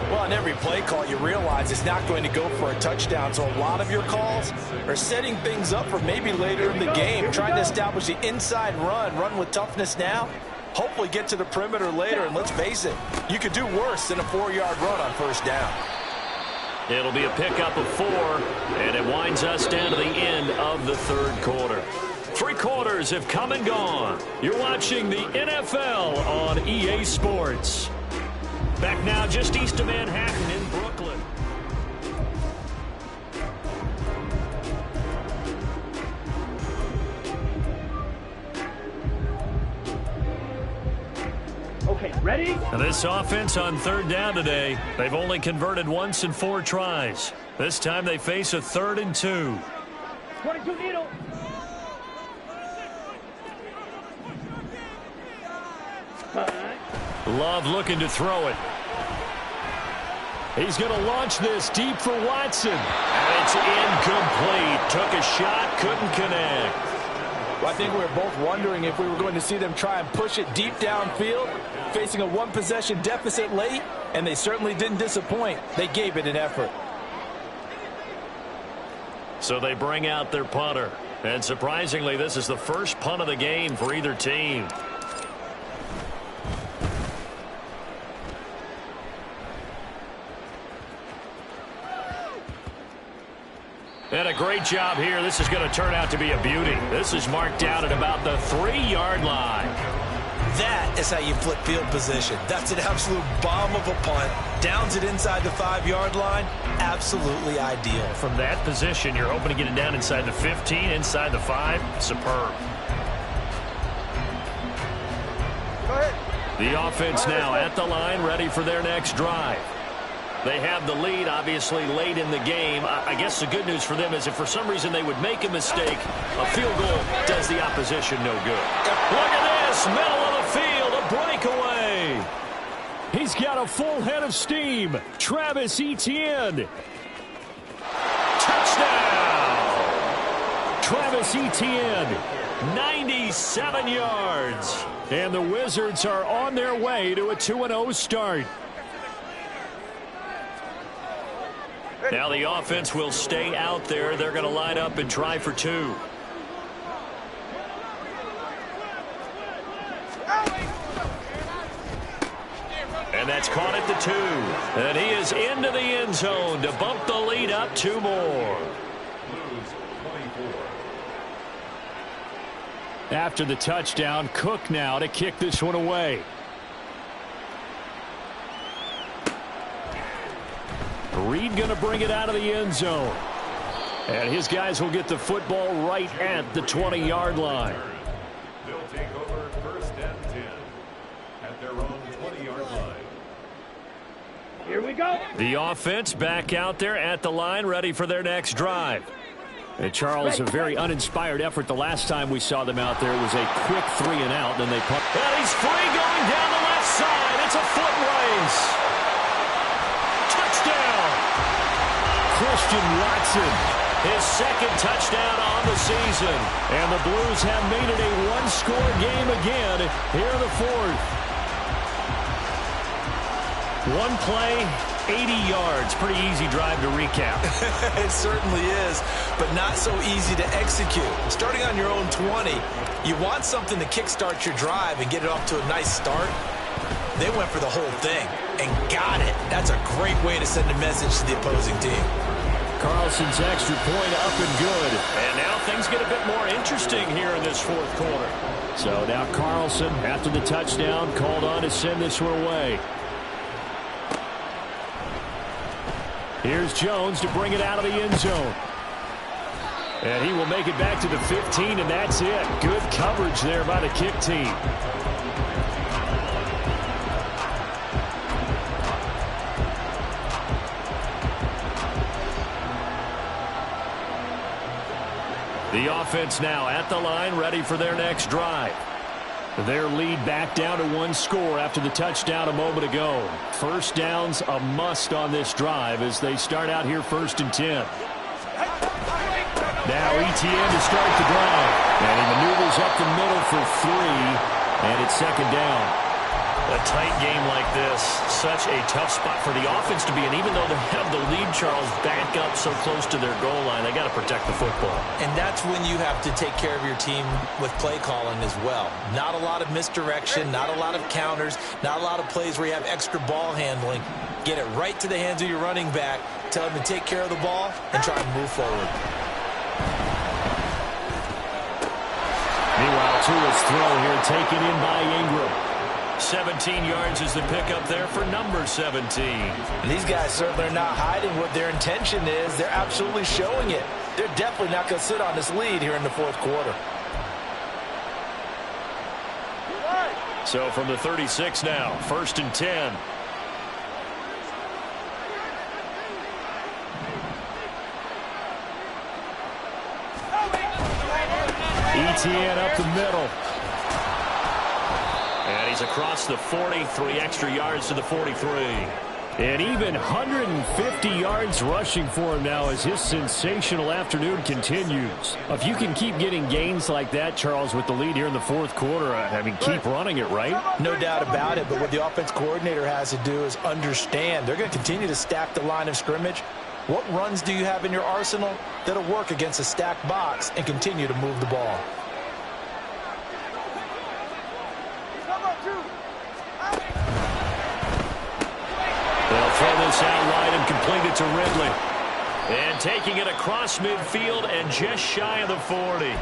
Well, on every play call, you realize it's not going to go for a touchdown. So a lot of your calls are setting things up for maybe later in the game, trying to establish the inside run with toughness now. Hopefully get to the perimeter later. And let's face it, you could do worse than a 4-yard run on 1st down. It'll be a pickup of 4, and it winds us down to the end of the 3rd quarter. 3 quarters have come and gone. You're watching the NFL on EA Sports. Back now just east of Manhattan in Brooklyn. Okay, ready? Now this offense on 3rd down today, they've only converted once in 4 tries. This time they face a 3rd and 2. 22 needle. Love looking to throw it. He's going to launch this deep for Watson. And it's incomplete. Took a shot, couldn't connect. Well, I think we were both wondering if we were going to see them try and push it deep downfield, facing a 1-possession deficit late, and they certainly didn't disappoint. They gave it an effort. So they bring out their punter. And surprisingly, this is the first punt of the game for either team. And a great job here. This is going to turn out to be a beauty. This is marked out at about the 3-yard line. That is how you flip field position. That's an absolute bomb of a punt. Downs it inside the 5-yard line. Absolutely ideal. From that position, you're hoping to get it down inside the 15, inside the 5. Superb. Go ahead. The offense now at the line, ready for their next drive. They have the lead, obviously, late in the game. I guess the good news for them is if for some reason they would make a mistake, a field goal does the opposition no good. Look at this, middle of the field. He's got a full head of steam. Travis Etienne. Touchdown! Travis Etienne, 97 yards. And the Wizards are on their way to a 2-0 start. Now the offense will stay out there. They're going to line up and try for two. And that's caught at the 2. And he is into the end zone to bump the lead up 2 more. After the touchdown, Cook now to kick this one away. Reed going to bring it out of the end zone. And his guys will get the football right at the 20-yard line. They'll take over 1st and 10 at their own 20-yard line. Here we go. The offense back out there at the line, ready for their next drive. And Charles, a very uninspired effort the last time we saw them out there. It was a quick 3 and out, then they punt. And he's free going down the left side. It's a foot race. Touchdown! Christian Watson, his 2nd touchdown on the season. And the Blues have made it a 1-score game again here in the 4th. One play, 80 yards. Pretty easy drive to recap. It certainly is, but not so easy to execute. Starting on your own 20, you want something to kickstart your drive and get it off to a nice start. They went for the whole thing and got it. That's a great way to send a message to the opposing team. Carlson's extra point up and good. And now things get a bit more interesting here in this 4th quarter. So now Carlson, after the touchdown, called on to send this one away. Here's Jones to bring it out of the end zone. And he will make it back to the 15, and that's it. Good coverage there by the kick team. The offense now at the line, ready for their next drive. Their lead back down to 1 score after the touchdown a moment ago. First down's a must on this drive as they start out here 1st and 10. Now Etienne to start the drive. And he maneuvers up the middle for 3. And it's 2nd down. A tight game like this, such a tough spot for the offense to be in. Even though they have the lead, Charles, back up so close to their goal line, they got to protect the football. And that's when you have to take care of your team with play calling as well. Not a lot of misdirection, not a lot of counters, not a lot of plays where you have extra ball handling. Get it right to the hands of your running back, tell him to take care of the ball, and try and move forward. Meanwhile, Tua's throw here taken in by Ingram. 17 yards is the pickup there for number 17. These guys certainly are not hiding what their intention is. They're absolutely showing it. They're definitely not going to sit on this lead here in the 4th quarter. So from the 36 now, 1st and 10. Etienne up the middle. And he's across the 40, 3 extra yards to the 43. And even 150 yards rushing for him now as his sensational afternoon continues. If you can keep getting gains like that, Charles, with the lead here in the 4th quarter, I mean, keep running it, right? No doubt about it, but what the offense coordinator has to do is understand they're going to continue to stack the line of scrimmage. What runs do you have in your arsenal that'll work against a stacked box and continue to move the ball? They'll throw this out wide and complete it to Ridley. And taking it across midfield and just shy of the 40.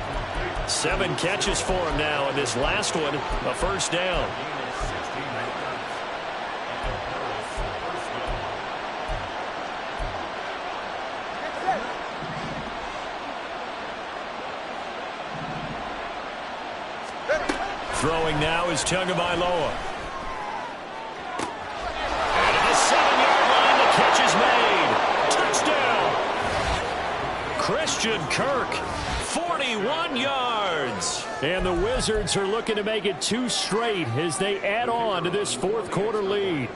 7 catches for him now, and this last one, a 1st down. Throwing now is Tagovailoa. And at the 7-yard line, the catch is made. Touchdown! Christian Kirk, 41 yards. And the Wizards are looking to make it 2 straight as they add on to this fourth quarter lead.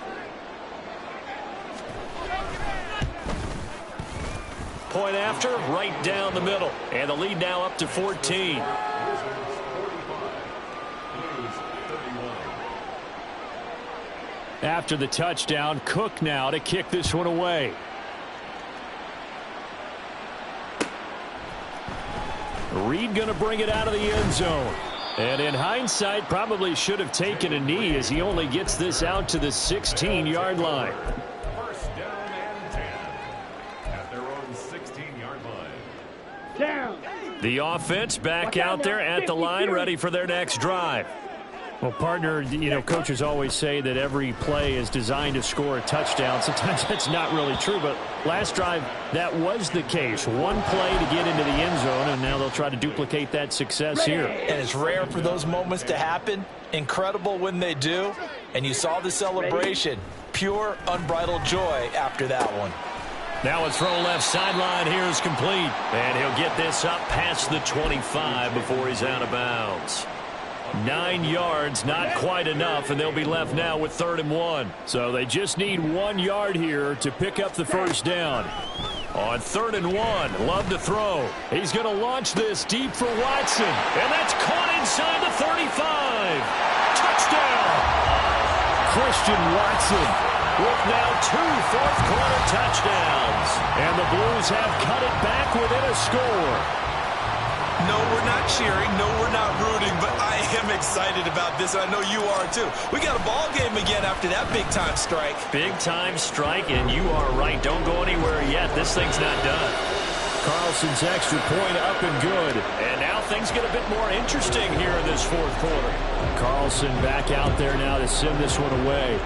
Point after, right down the middle. And the lead now up to 14. After the touchdown, Cook now to kick this one away. Reed going to bring it out of the end zone. And in hindsight, probably should have taken a knee as he only gets this out to the 16-yard line. First down and 10 at their own 16-yard line. Down. The offense back out there at the line, ready for their next drive. Well, partner, you know, coaches always say that every play is designed to score a touchdown. Sometimes that's not really true, but last drive, that was the case. One play to get into the end zone, and now they'll try to duplicate that success here. And it's rare for those moments to happen. Incredible when they do. And you saw the celebration. Pure, unbridled joy after that one. Now a throw left sideline here is complete. And he'll get this up past the 25 before he's out of bounds. 9 yards, not quite enough, and they'll be left now with 3rd and 1. So they just need 1 yard here to pick up the first down. On 3rd and 1, Love to throw. He's going to launch this deep for Watson, and that's caught inside the 35. Touchdown! Christian Watson with now 2 fourth-quarter touchdowns. And the Blues have cut it back within a score. No, we're not cheering. No, we're not rooting, but I am excited about this, and I know you are too. We got a ball game again after that big-time strike. Big-time strike, and you are right. Don't go anywhere yet. This thing's not done. Carlson's extra point up and good. And now things get a bit more interesting here in this fourth quarter. Carlson back out there now to send this one away.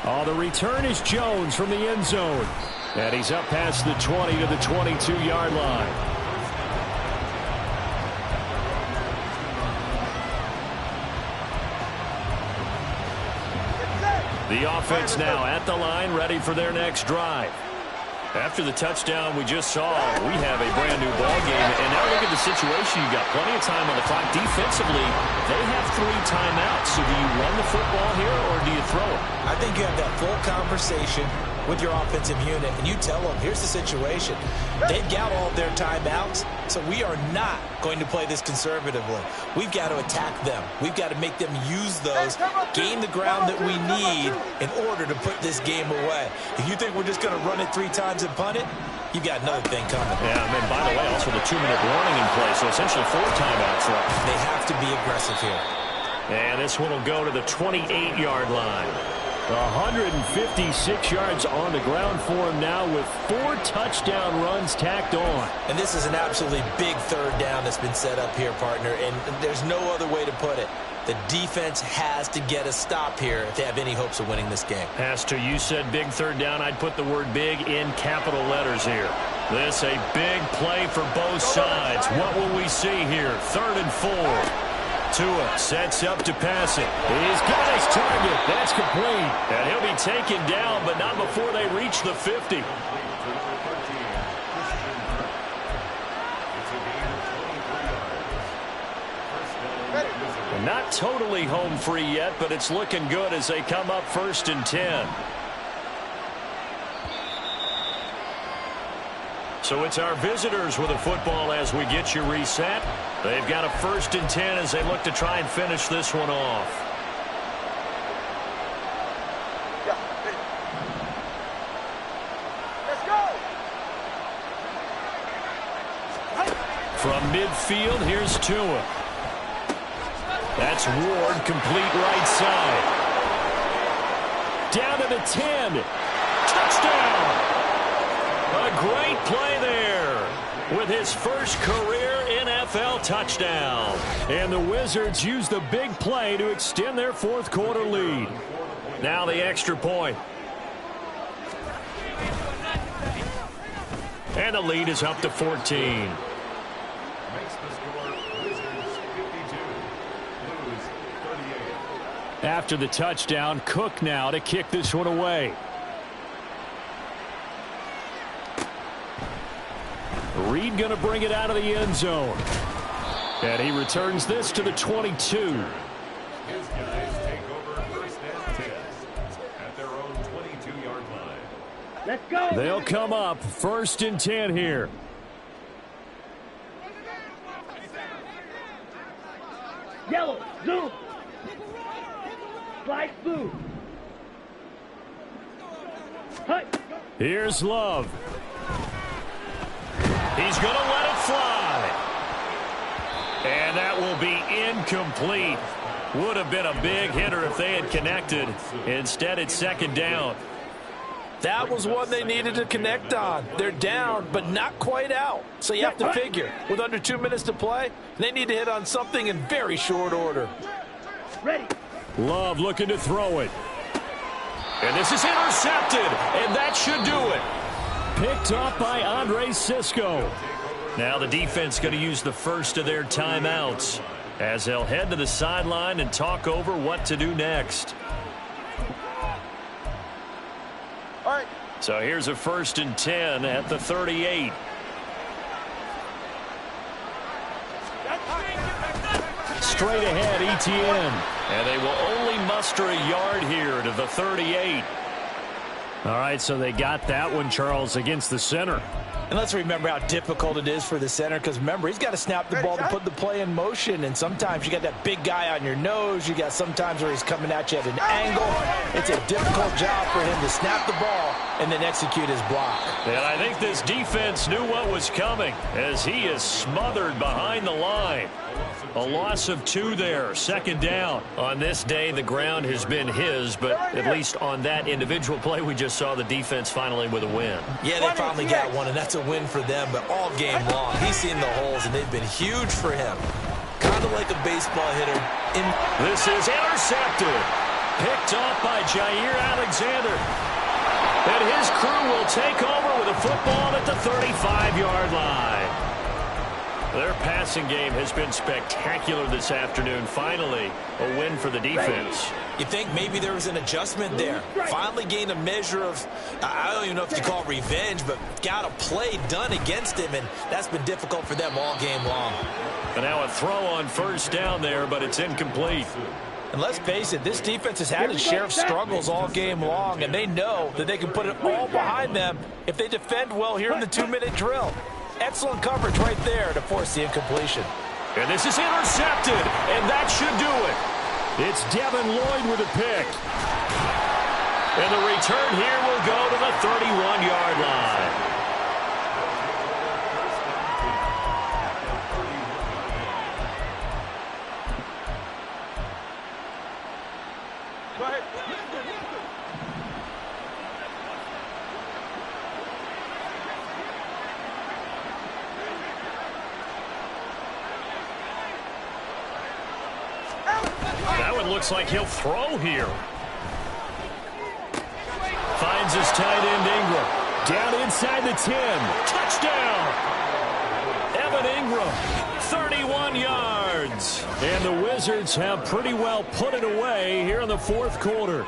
Oh, the return is Jones from the end zone. And he's up past the 20 to the 22-yard line. The offense now at the line, ready for their next drive. After the touchdown we just saw, we have a brand-new ball game. And now look at the situation. You've got plenty of time on the clock. Defensively, they have 3 timeouts. So do you run the football here or do you throw it? I think you have that full conversation with your offensive unit, and you tell them, here's the situation. They've got all their timeouts, so we are not going to play this conservatively. We've got to attack them. We've got to make them use those, gain the ground that we need in order to put this game away. If you think we're just going to run it 3 times and punt it, you've got another thing coming. Yeah, and then, by the way, also the 2-minute warning in play, so essentially 4 timeouts left. They have to be aggressive here. And this one will go to the 28-yard line. 156 yards on the ground for him now with 4 touchdown runs tacked on. And this is an absolutely big 3rd down that's been set up here, partner, and there's no other way to put it. The defense has to get a stop here if they have any hopes of winning this game. As to you said big 3rd down, I'd put the word big in capital letters here. This a big play for both sides. What will we see here? 3rd and 4. Tua sets up to pass it. He's got his target. That's complete. And he'll be taken down, but not before they reach the 50. Not totally home free yet, but it's looking good as they come up 1st and 10. So it's our visitors with a football as we get you reset. They've got a 1st and 10 as they look to try and finish this one off. Let's go. From midfield, here's Tua. That's Ward, complete right side. Down to the 10. Touchdown! A great play there with his first career NFL touchdown. And the Wizards use the big play to extend their fourth quarter lead. Now the extra point. And the lead is up to 14. Makes the score Wizards 52, Blues 38. After the touchdown, Cook now to kick this one away. Reed going to bring it out of the end zone. And he returns this to the 22. His guys take over first and 10 at their own 22-yard line. Let's go. They'll come up first and 10 here. Yellow, zoom. Slide blue. Hut. Here's Love. He's going to let it fly. And that will be incomplete. Would have been a big hitter if they had connected. Instead, it's second down. That was one they needed to connect on. They're down, but not quite out. So you have to figure, with under 2 minutes to play, they need to hit on something in very short order. Ready. Love looking to throw it. And this is intercepted, and that should do it. Picked up by Andre Cisco. Now the defense going to use the first of their timeouts as they'll head to the sideline and talk over what to do next. All right. So here's a first and 10 at the 38. Straight ahead, ETN. And they will only muster a yard here to the 38. All right, so they got that one, Charles, against the center. And let's remember how difficult it is for the center, because remember, he's got to snap the ball to put the play in motion, and sometimes you got that big guy on your nose. You got sometimes where he's coming at you at an angle. It's a difficult job for him to snap the ball and then execute his block. And I think this defense knew what was coming as he is smothered behind the line. A loss of 2 there, second down. On this day, the ground has been his, but at least on that individual play, we just saw the defense finally with a win. Yeah, they finally got one, and that's a win for them, but all game long, he's seen the holes, and they've been huge for him. Kind of like a baseball hitter. This is intercepted. Picked up by Jair Alexander. And his crew will take over with a football at the 35-yard line. Their passing game has been spectacular this afternoon. Finally, a win for the defense. You think maybe there was an adjustment there. Finally gained a measure of, I don't even know if you call it revenge, but got a play done against him, and that's been difficult for them all game long. And now a throw on first down there, but it's incomplete. And let's face it, this defense has had its share of struggles all game long, and they know that they can put it all behind them if they defend well here in the 2-minute drill. Excellent coverage right there to force the incompletion. And this is intercepted, and that should do it. It's Devin Lloyd with a pick. And the return here will go to the 31-yard line. Go ahead. That one looks like he'll throw here. Finds his tight end Ingram. Down inside the 10. Touchdown! Evan Ingram, 31 yards. And the Wizards have pretty well put it away here in the fourth quarter.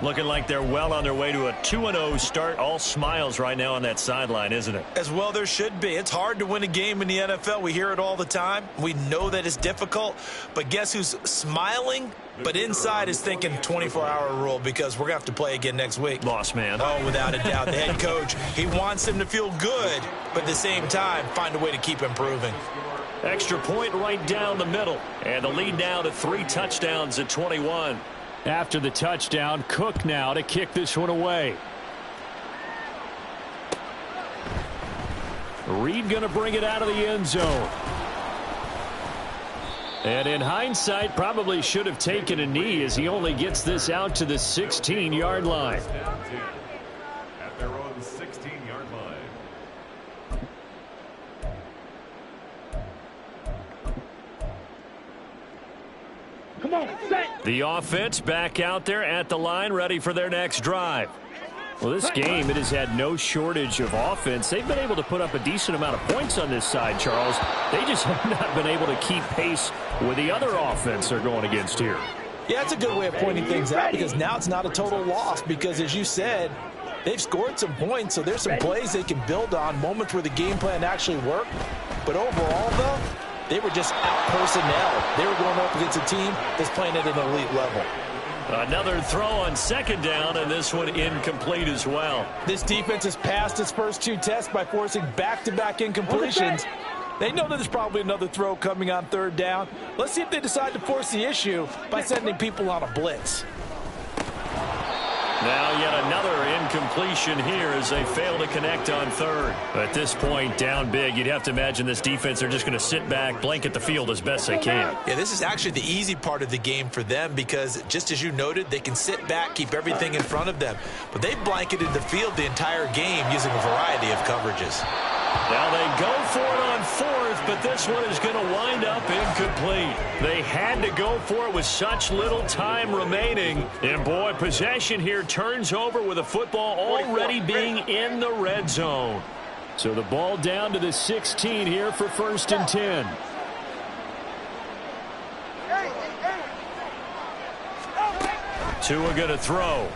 Looking like they're well on their way to a 2-0 start. All smiles right now on that sideline, isn't it? As well there should be. It's hard to win a game in the NFL. We hear it all the time. We know that it's difficult. But guess who's smiling? But inside is thinking 24-hour rule, because we're going to have to play again next week. Lost man. Oh, without a doubt. The head coach, he wants him to feel good, but at the same time, find a way to keep improving. Extra point right down the middle. And the lead now to 3 touchdowns at 21. After the touchdown, Cook now to kick this one away. Reed going to bring it out of the end zone. And in hindsight, probably should have taken a knee as he only gets this out to the 16-yard line. At their own 16-yard line. Come on, set. The offense back out there at the line, ready for their next drive. Well, this game, it has had no shortage of offense. They've been able to put up a decent amount of points on this side, Charles. They just have not been able to keep pace with the other offense they're going against here. Yeah, that's a good way of pointing things out, because now it's not a total loss, because as you said, They've scored some points, so there's some plays they can build on, moments where the game plan actually worked. But overall, though, they were just out-personnel. They were going up against a team that's playing at an elite level. Another throw on second down, and this one incomplete as well. This defense has passed its first 2 tests by forcing back-to-back incompletions. They know that there's probably another throw coming on third down. Let's see if they decide to force the issue by sending people on a blitz. Now yet another incompletion here as they fail to connect on third. At this point, down big, you'd have to imagine this defense, they're just going to sit back, blanket the field as best they can. Yeah, this is actually the easy part of the game for them because, just as you noted, they can sit back, keep everything in front of them. But they blanketed the field the entire game using a variety of coverages. Now they go for it on fourth, but this one is going to wind up incomplete. They had to go for it with such little time remaining. And, boy, possession here turns over with a football already being in the red zone. So the ball down to the 16 here for 1st and 10. Tua going to throw.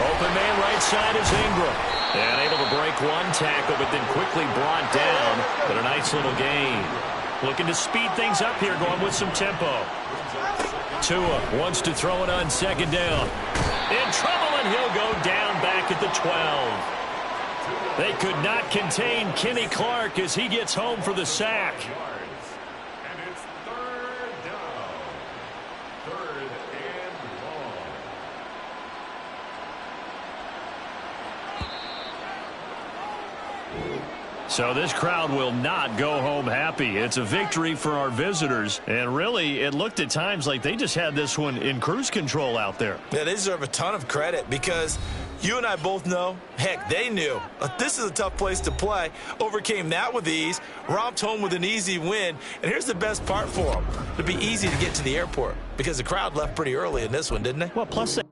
Open man right side is Ingram. And able to break one tackle, but then quickly brought down. But a nice little gain. Looking to speed things up here, going with some tempo. Tua wants to throw it on second down. In trouble, and he'll go down back at the 12. They could not contain Kenny Clark as he gets home for the sack. And it's 3rd down. 3rd and long. So this crowd will not go home happy. It's a victory for our visitors. And really, it looked at times like they just had this one in cruise control out there. Yeah, they deserve a ton of credit because you and I both know, heck, they knew. This is a tough place to play. Overcame that with ease. Romped home with an easy win. And here's the best part for them. It'd be easy to get to the airport because the crowd left pretty early in this one, didn't they? Well, plus they